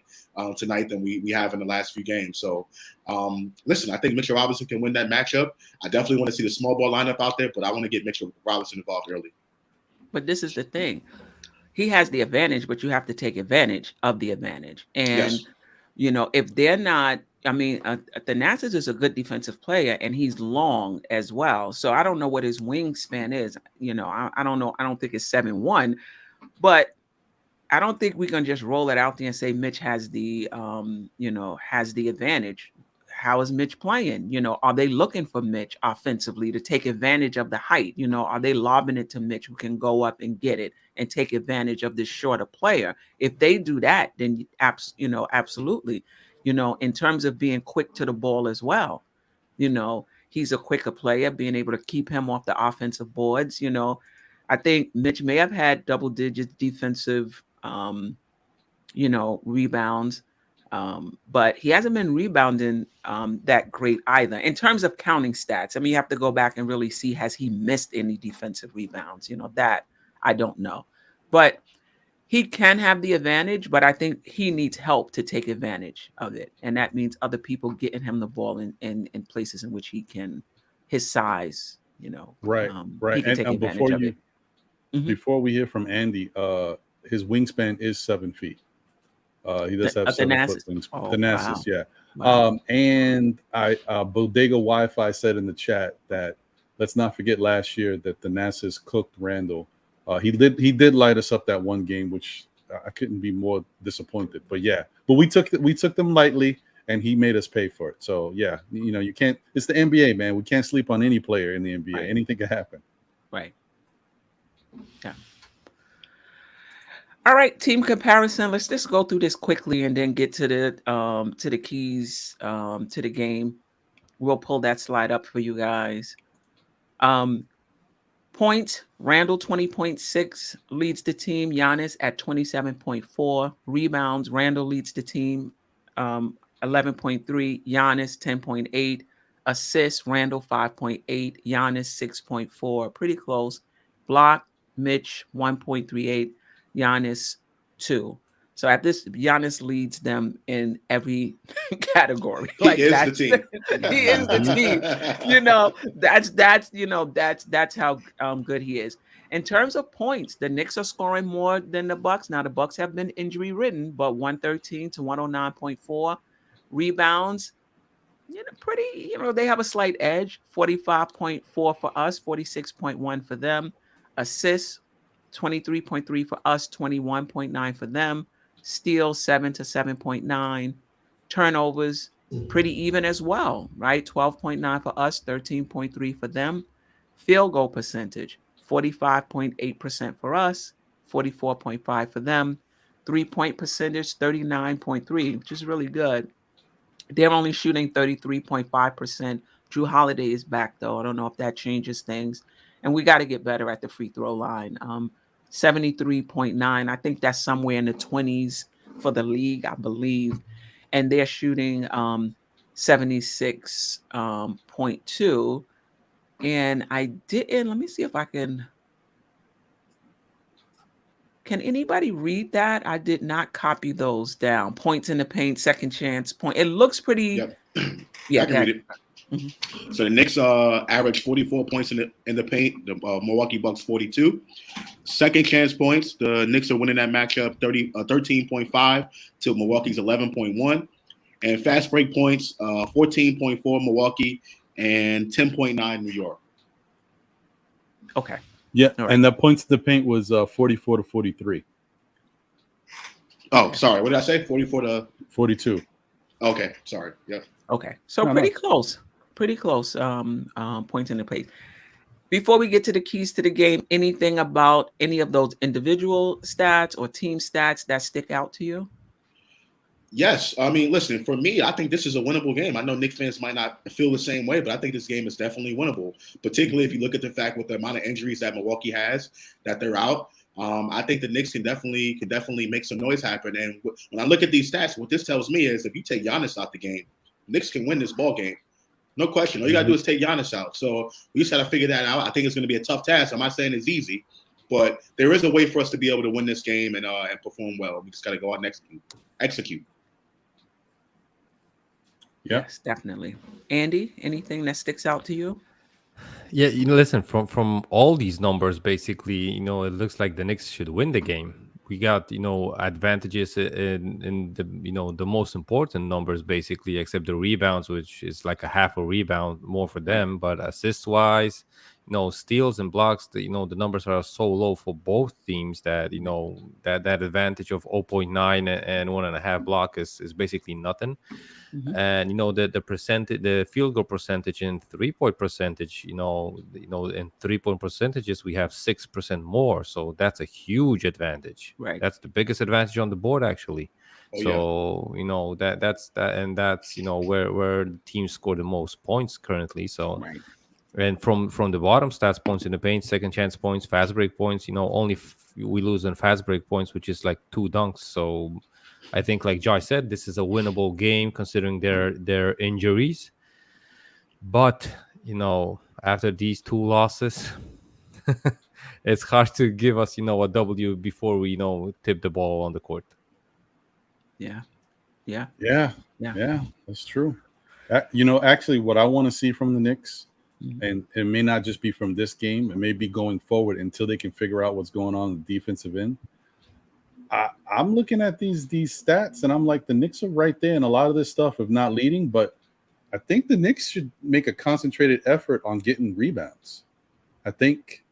tonight than we have in the last few games. So, listen, I think Mitchell Robinson can win that matchup. I definitely want to see the small ball lineup out there, but I want to get Mitchell Robinson involved early. But this is the thing. He has the advantage, but you have to take advantage of the advantage. And, Yes. If they're not, Thanasis is a good defensive player, and he's long as well. So I don't know what his wingspan is. I don't know. I don't think it's 7'1", but I don't think we can just roll it out there and say Mitch has the advantage. How is Mitch playing? Are they looking for Mitch offensively to take advantage of the height? Are they lobbing it to Mitch, who can go up and get it and take advantage of this shorter player? If they do that, then absolutely. In terms of being quick to the ball as well, he's a quicker player, being able to keep him off the offensive boards. I think Mitch may have had double digit defensive, rebounds. But he hasn't been rebounding that great either in terms of counting stats. I mean, you have to go back and really see, has he missed any defensive rebounds? That I don't know. But he can have the advantage, but I think he needs help to take advantage of it. And that means other people getting him the ball in places in which he can, his size, Right. he can take advantage of it. Before we hear from Andy, his wingspan is 7 feet. He does have 7 foot wingspan. Thanasis, wow. Yeah. Wow. And Bodega Wi-Fi said in the chat that let's not forget last year that Thanasis cooked Randall. He did light us up that one game, which I couldn't be more disappointed. But yeah, but we took them lightly, and he made us pay for it. So yeah, you can't. It's the NBA, man. We can't sleep on any player in the NBA. Right. Anything can happen. Right. Yeah. All right, team comparison. Let's just go through this quickly and then get to the keys to the game. We'll pull that slide up for you guys. Points, Randall 20.6 leads the team. Giannis at 27.4. Rebounds, Randall leads the team 11.3. Giannis 10.8. Assists, Randall 5.8. Giannis 6.4. Pretty close. Block, Mitch 1.38. Giannis 2. So at this, Giannis leads them in every category. Like he is the team. He is the team. That's how good he is. In terms of points, the Knicks are scoring more than the Bucks. Now the Bucks have been injury ridden, but 113 to 109.4. Rebounds, pretty. They have a slight edge. 45.4 for us, 46.1 for them. Assists, 23.3 for us, 21.9 for them. Steals 7 to 7.9. Turnovers pretty even as well, right? 12.9 for us, 13.3 for them. Field goal percentage 45.8% for us, 44.5 for them. 3-point percentage 39.3, which is really good. They're only shooting 33.5%. Drew Holiday is back though. I don't know if that changes things. And we got to get better at the free throw line. 73.9. I think that's somewhere in the 20s for the league, I believe. And they're shooting 76.2. And I didn't, let me see if I can anybody read that? I did not copy those down. Points in the paint, second chance point. It looks pretty. Yep. Yeah, I can read it. Mm-hmm. So the Knicks average 44 points in the paint. The Milwaukee Bucks 42. Second chance points. The Knicks are winning that matchup 13.5 to Milwaukee's 11.1. And fast break points 14.4 Milwaukee and 10.9 New York. Okay. Yeah, right. And the points to the paint was 44 to 43. Oh, sorry. What did I say? 44 to 42. Okay, sorry. Yep. Okay, so pretty close. Pretty close. Points in the paint. Before we get to the keys to the game, anything about any of those individual stats or team stats that stick out to you? Yes. I mean, listen, for me, I think this is a winnable game. I know Knicks fans might not feel the same way, but I think this game is definitely winnable, particularly if you look at the fact with the amount of injuries that Milwaukee has, that they're out. I think the Knicks can definitely make some noise happen. And when I look at these stats, what this tells me is if you take Giannis out the game, Knicks can win this ball game. No question. All you got to do is take Giannis out. So we just got to figure that out. I think it's going to be a tough task. I'm not saying it's easy, but there is a way for us to be able to win this game and perform well. We just got to go out and execute. Yeah. Yes, definitely. Andy, anything that sticks out to you? Yeah, listen, from all these numbers, basically, it looks like the Knicks should win the game. We got, advantages in the, the most important numbers, basically, except the rebounds, which is like a half a rebound more for them. But assist-wise, steals and blocks, the numbers are so low for both teams that, that advantage of 0.9 and 1.5 block is basically nothing. Mm-hmm. And the percentage, the field goal percentage and 3-point percentage, in 3-point percentages we have 6% more, so that's a huge advantage. Right, that's the biggest advantage on the board actually. So that's where the teams score the most points currently. So right. And from the bottom stats, points in the paint, second chance points, fast break points, only we lose on fast break points, which is like 2 dunks. So I think, like Joy said, this is a winnable game considering their injuries. But, after these 2 losses, it's hard to give us, a W before we, tip the ball on the court. Yeah. That's true. Actually, what I want to see from the Knicks, and it may not just be from this game, it may be going forward until they can figure out what's going on in the defensive end. I'm looking at these stats, and I'm like, the Knicks are right there in a lot of this stuff, if not leading. But I think the Knicks should make a concentrated effort on getting rebounds. I think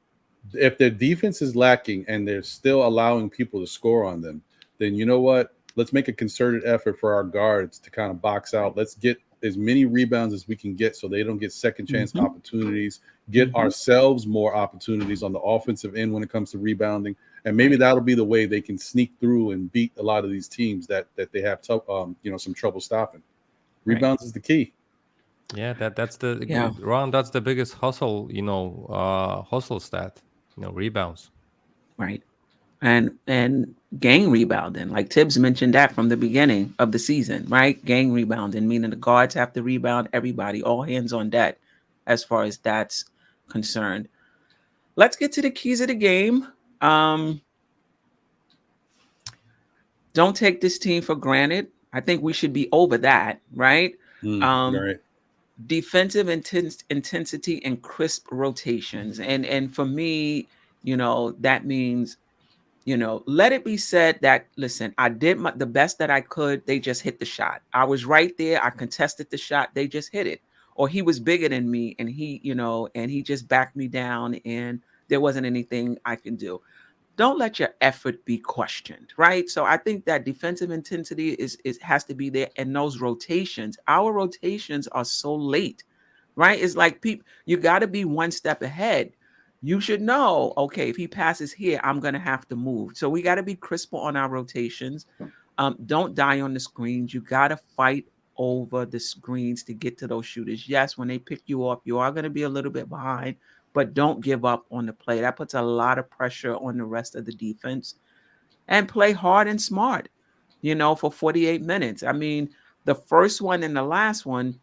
if their defense is lacking and they're still allowing people to score on them, then you know what? let's make a concerted effort for our guards to kind of box out. Let's get as many rebounds as we can get so they don't get second chance opportunities, get ourselves more opportunities on the offensive end when it comes to rebounding. And maybe that'll be the way they can sneak through and beat a lot of these teams that they have some trouble stopping. Rebounds is the key. Yeah, that's the Ron. That's the biggest hustle, hustle stat. Rebounds. Right. And gang rebounding, like Tibbs mentioned that from the beginning of the season, right? Gang rebounding, meaning the guards have to rebound everybody, all hands on deck, as far as that's concerned. Let's get to the keys of the game. Don't take this team for granted. I think we should be over that, right? Right. Defensive intensity and crisp rotations. And for me, that means, let it be said that, listen, I did the best that I could. They just hit the shot. I was right there. I contested the shot. They just hit it. Or he was bigger than me and he just backed me down and there wasn't anything I can do. Don't let your effort be questioned, right? So I think that defensive intensity has to be there. And those rotations, our rotations are so late, right? It's like you got to be one step ahead. You should know, okay, if he passes here, I'm going to have to move. So we got to be crisp on our rotations. Don't die on the screens. You got to fight over the screens to get to those shooters. Yes, when they pick you up, you are going to be a little bit behind, but don't give up on the play. That puts a lot of pressure on the rest of the defense. And play hard and smart, for 48 minutes. I mean, the first one and the last one,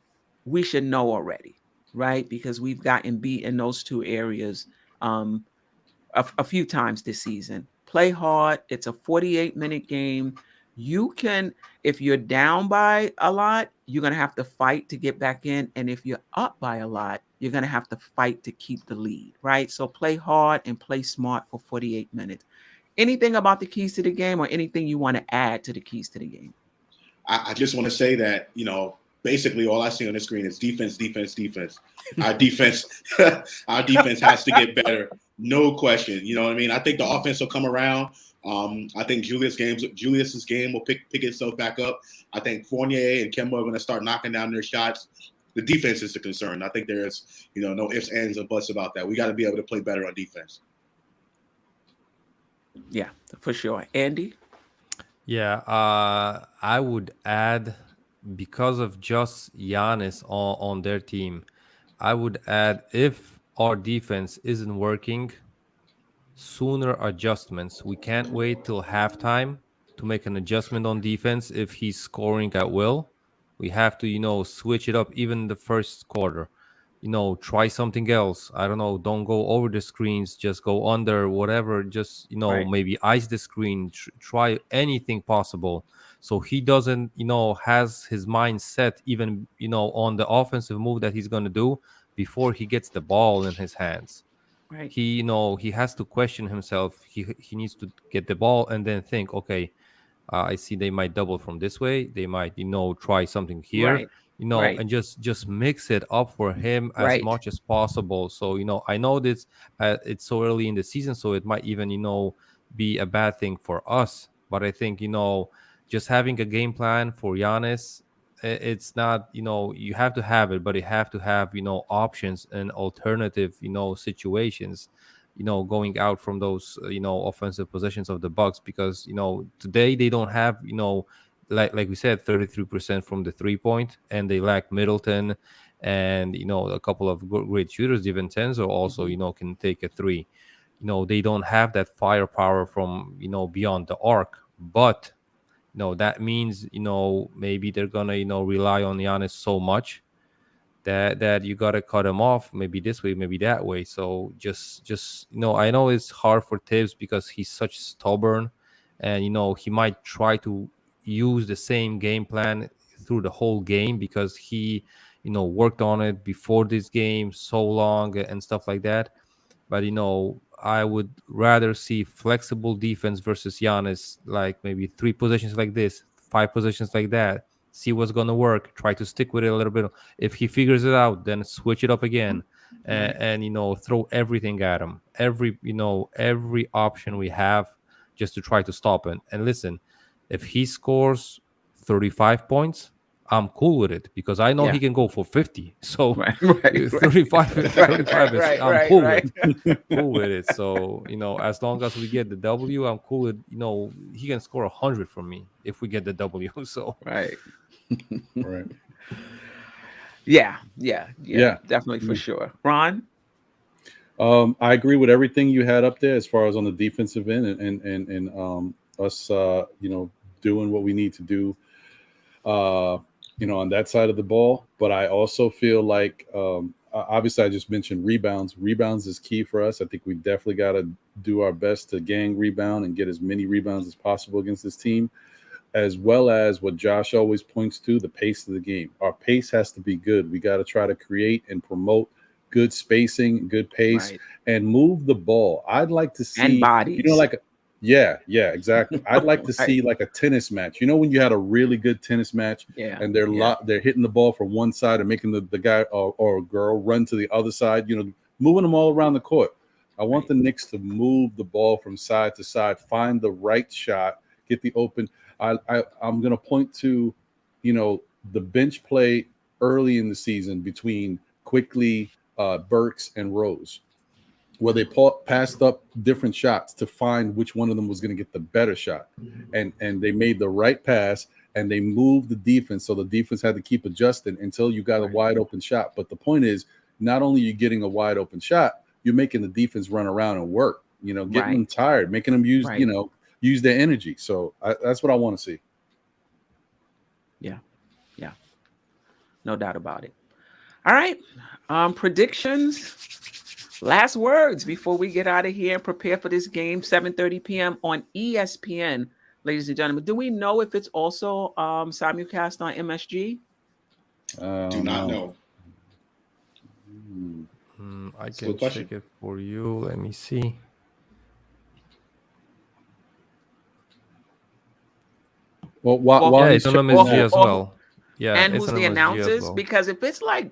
we should know already, right? Because we've gotten beat in those two areas a few times this season. Play hard. It's a 48-minute game. You can, if you're down by a lot, you're going to have to fight to get back in. And if you're up by a lot, you're going to have to fight to keep the lead, right? So play hard and play smart for 48 minutes. Anything about the keys to the game or anything you want to add to the keys to the game? I just want to say that, basically all I see on the screen is defense. Our defense, our defense has to get better. No question. You know what I mean? I think the offense will come around. I think Julius's game will pick itself back up. I think Fournier and Kemba are going to start knocking down their shots. The defense is the concern. I think there's, no ifs, ands, or buts about that. We got to be able to play better on defense. Yeah, for sure. Andy? Yeah, I would add, because of just Giannis on their team, I would add, if our defense isn't working, sooner adjustments. We can't wait till halftime to make an adjustment on defense if he's scoring at will. We have to, switch it up even the first quarter. Try something else. I don't know. Don't go over the screens. Just go under, whatever. Just, Right. maybe ice the screen. Try anything possible. So he doesn't, has his mind set even, on the offensive move that he's going to do before he gets the ball in his hands. Right. He has to question himself. He needs to get the ball and then think, okay, I see they might double from this way. They might, try something here, Right. Right. and just mix it up for him as Right. much as possible. So, I know this, it's so early in the season, so it might even, be a bad thing for us. But I think, just having a game plan for Giannis, it's not, you have to have it, but you have to have, options and alternative, situations, going out from those, offensive positions of the Bucks, because, today they don't have, like we said, 33% from the 3-point, and they lack Middleton and, a couple of great shooters. DiVincenzo also, can take a three. They don't have that firepower from, beyond the arc, but that means, maybe they're gonna, rely on Giannis so much that you gotta cut him off, maybe this way, maybe that way. So just I know it's hard for Tibbs because he's such stubborn, and he might try to use the same game plan through the whole game because he worked on it before this game so long and stuff like that. But I would rather see flexible defense versus Giannis, like maybe 3 positions like this, 5 positions like that. See what's gonna work. Try to stick with it a little bit. If he figures it out, then switch it up again, and throw everything at him. Every option we have, just to try to stop it. And listen, If he scores 35 points, I'm cool with it because I know Yeah. he can go for 50. So Right. 35 is I'm Right. cool with cool with it. So, as long as we get the W, I'm cool with, he can score 100 for me if we get the W. So Right. Right. Yeah. Yeah. Definitely for sure. Ron? I agree with everything you had up there as far as on the defensive end and us, doing what we need to do, on that side of the ball. But I also feel like, obviously, I just mentioned rebounds. Rebounds is key for us. I think we definitely got to do our best to gang rebound and get as many rebounds as possible against this team, as well as what Josh always points to, the pace of the game. Our pace has to be good. We got to try to create and promote good spacing, good pace, Right. and move the ball. I'd like to And see, bodies. yeah, exactly. I'd like to see like a tennis match. When you had a really good tennis match, Yeah. and they're hitting the ball from one side and making the guy or girl run to the other side, moving them all around the court. I want the Knicks to move the ball from side to side, find the right shot, get the open. I'm going to point to, the bench play early in the season between Quickly, Burks, and Rose, where they passed up different shots to find which one of them was going to get the better shot, and they made the right pass and they moved the defense, so the defense had to keep adjusting until you got a wide open shot. But the point is, not only are you getting a wide open shot, you're making the defense run around and work. Getting them tired, making them use use their energy. So that's what I want to see. Yeah. No doubt about it. All right. Predictions. Last words before we get out of here and prepare for this game, 7:30 p.m. on ESPN, ladies and gentlemen. Do we know if it's also simulcast on MSG? Do not know. I can check it for you. Let me see. Well, it's on MSG as well. Yeah, and who's the announcers? Because if it's like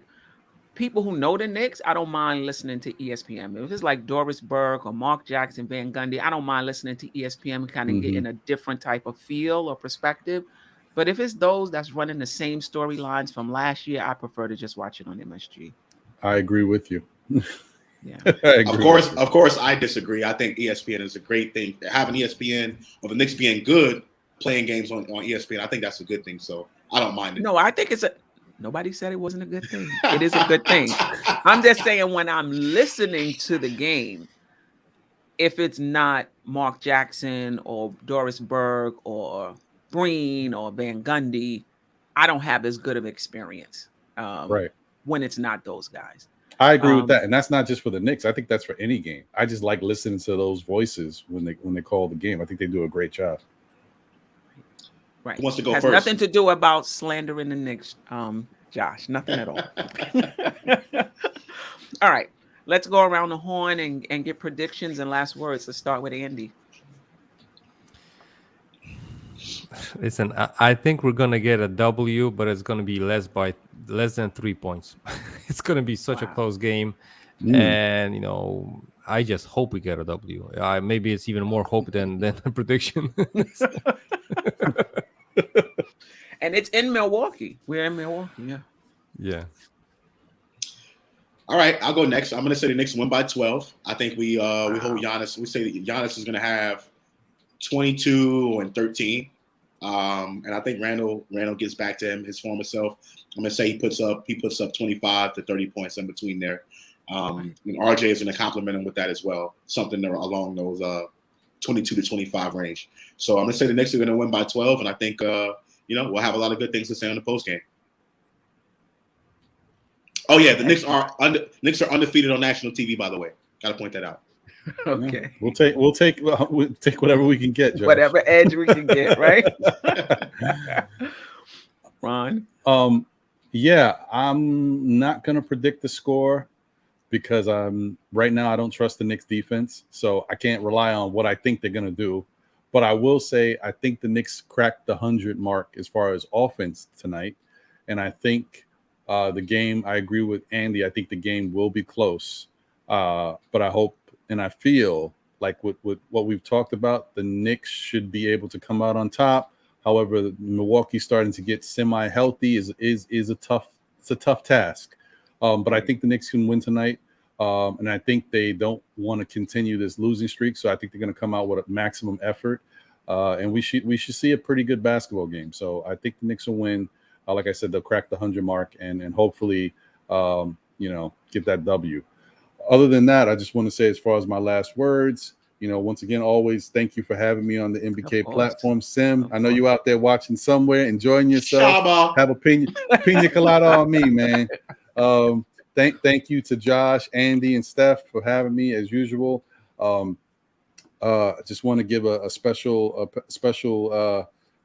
people who know the Knicks, I don't mind listening to ESPN. If it's like Doris Burke or Mark Jackson, Van Gundy, I don't mind listening to ESPN and kind of getting a different type of feel or perspective. But if it's those that's running the same storylines from last year, I prefer to just watch it on MSG. I agree with you. Yeah. Of course, I disagree. I think ESPN is a great thing. Having ESPN or the Knicks being good, playing games on ESPN, I think that's a good thing. So I don't mind it. No, I think nobody said it wasn't a good thing. It is a good thing. I'm just saying when I'm listening to the game, if it's not Mark Jackson or Doris Burke or Breen or Van Gundy, I don't have as good of experience when it's not those guys. I agree with that. And that's not just for the Knicks. I think that's for any game. I just like listening to those voices when they call the game. I think they do a great job. Right. Who wants to go Has first? Nothing to do about slandering the Knicks, Josh. Nothing at all. All right. Let's go around the horn and get predictions and last words. Let's start with Andy. Listen, I think we're gonna get a W, but it's gonna be less than 3 points. It's gonna be such a close game, and I just hope we get a W. Maybe it's even more hope than a prediction. And it's in Milwaukee. We're in Milwaukee. Yeah. All right, I'll go next. I'm going to say the Knicks win by 12. I think we hold Giannis. We say that Giannis is going to have 22 and 13. And I think Randall gets back to his former self. I'm going to say he puts up 25 to 30 points in between there. And RJ is going to compliment him with that as well, something along those 22 to 25 range. So I'm going to say the Knicks are going to win by 12, and I think we'll have a lot of good things to say on the postgame. Oh yeah, the Knicks are undefeated on national TV. By the way, got to point that out. Okay, we'll take whatever we can get, Josh. Whatever edge we can get, right? Ron. Yeah, I'm not gonna predict the score because right now I don't trust the Knicks defense, so I can't rely on what I think they're gonna do. But I will say I think the Knicks cracked the 100 mark as far as offense tonight, and I think the game. I agree with Andy. I think the game will be close, but I hope and I feel like with what we've talked about, the Knicks should be able to come out on top. However, Milwaukee starting to get semi-healthy is a tough task. But I think the Knicks can win tonight. And I think they don't want to continue this losing streak. So I think they're going to come out with a maximum effort. And we should see a pretty good basketball game. So I think the Knicks will win. Like I said, they'll crack the 100 mark and hopefully, get that W. Other than that, I just want to say, as far as my last words, once again, always thank you for having me on the MBK platform. Sim, I know you out there watching somewhere, enjoying yourself. Shaba. Have a pina colada on me, man. Thank you to Josh, Andy, and Steph for having me as usual. I just want to give a special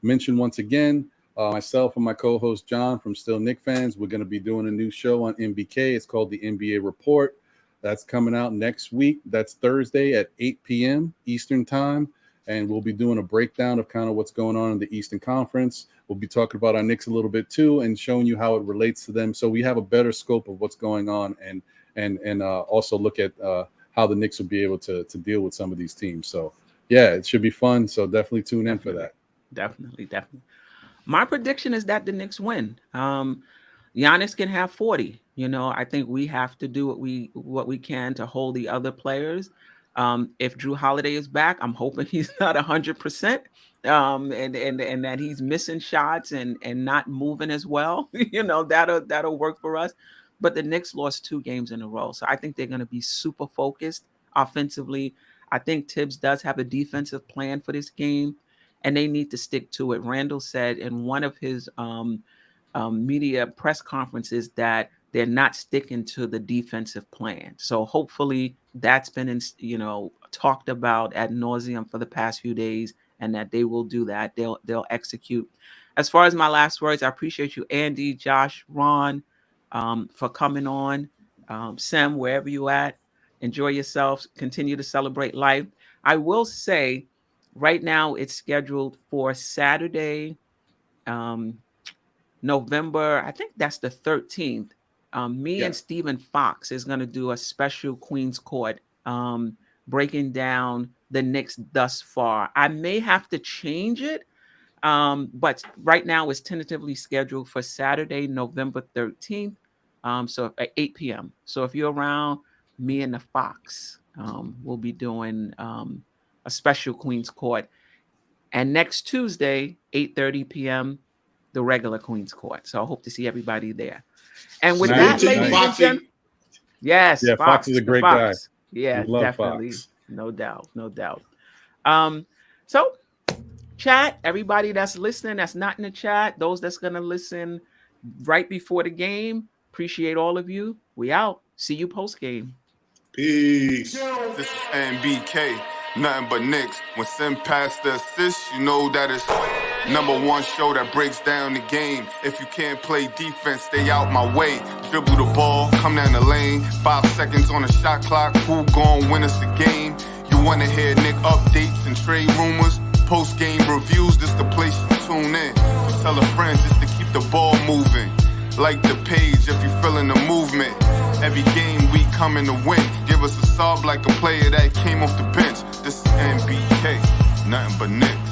mention once again. Myself and my co-host John from Still Knick Fans, we're going to be doing a new show on MBK. It's called the NBA Report. That's coming out next week. That's Thursday at 8 p.m. Eastern time. And we'll be doing a breakdown of kind of what's going on in the Eastern Conference. We'll be talking about our Knicks a little bit too and showing you how it relates to them. So we have a better scope of what's going on and also look at how the Knicks will be able to deal with some of these teams. So, yeah, it should be fun. So definitely tune in for that. Definitely. My prediction is that the Knicks win. Giannis can have 40. I think we have to do what we can to hold the other players. If Drew Holiday is back, I'm hoping he's not 100%, and that he's missing shots and not moving as well. That'll work for us. But the Knicks lost 2 games in a row, so I think they're going to be super focused offensively. I think Tibbs does have a defensive plan for this game, and they need to stick to it. Randall said in one of his media press conferences that they're not sticking to the defensive plan. So hopefully that's been, talked about ad nauseum for the past few days, and that they will do that. They'll execute. As far as my last words, I appreciate you, Andy, Josh, Ron, for coming on. Sam, wherever you at, enjoy yourselves. Continue to celebrate life. I will say, right now it's scheduled for Saturday, November, I think that's the 13th. And Stephen Fox is going to do a special Queen's Court breaking down the Knicks thus far. I may have to change it, but right now it's tentatively scheduled for Saturday, November 13th, so at 8 p.m. So if you're around, me and the Fox will be doing a special Queen's Court. And next Tuesday, 8:30 p.m., the regular Queen's Court. So I hope to see everybody there. And with that, ladies and gentlemen, yes, yeah, Fox is a great guy. Yeah, definitely. Fox. No doubt. So chat, everybody that's listening, that's not in the chat, those that's going to listen right before the game, appreciate all of you. We out. See you post game. Peace. This is NBK. Nothing but Knicks. When Sim passed the assist, you know that it's #1 show that breaks down the game. If you can't play defense, stay out my way. Dribble the ball, come down the lane. 5 seconds on the shot clock. Who gon' win us the game? You wanna hear Knick updates and trade rumors? Post-game reviews, this the place to tune in. So tell a friend just to keep the ball moving. Like the page if you feeling the movement. Every game we coming to win. Give us a sub like a player that came off the bench. This is NBK, nothing but Knicks.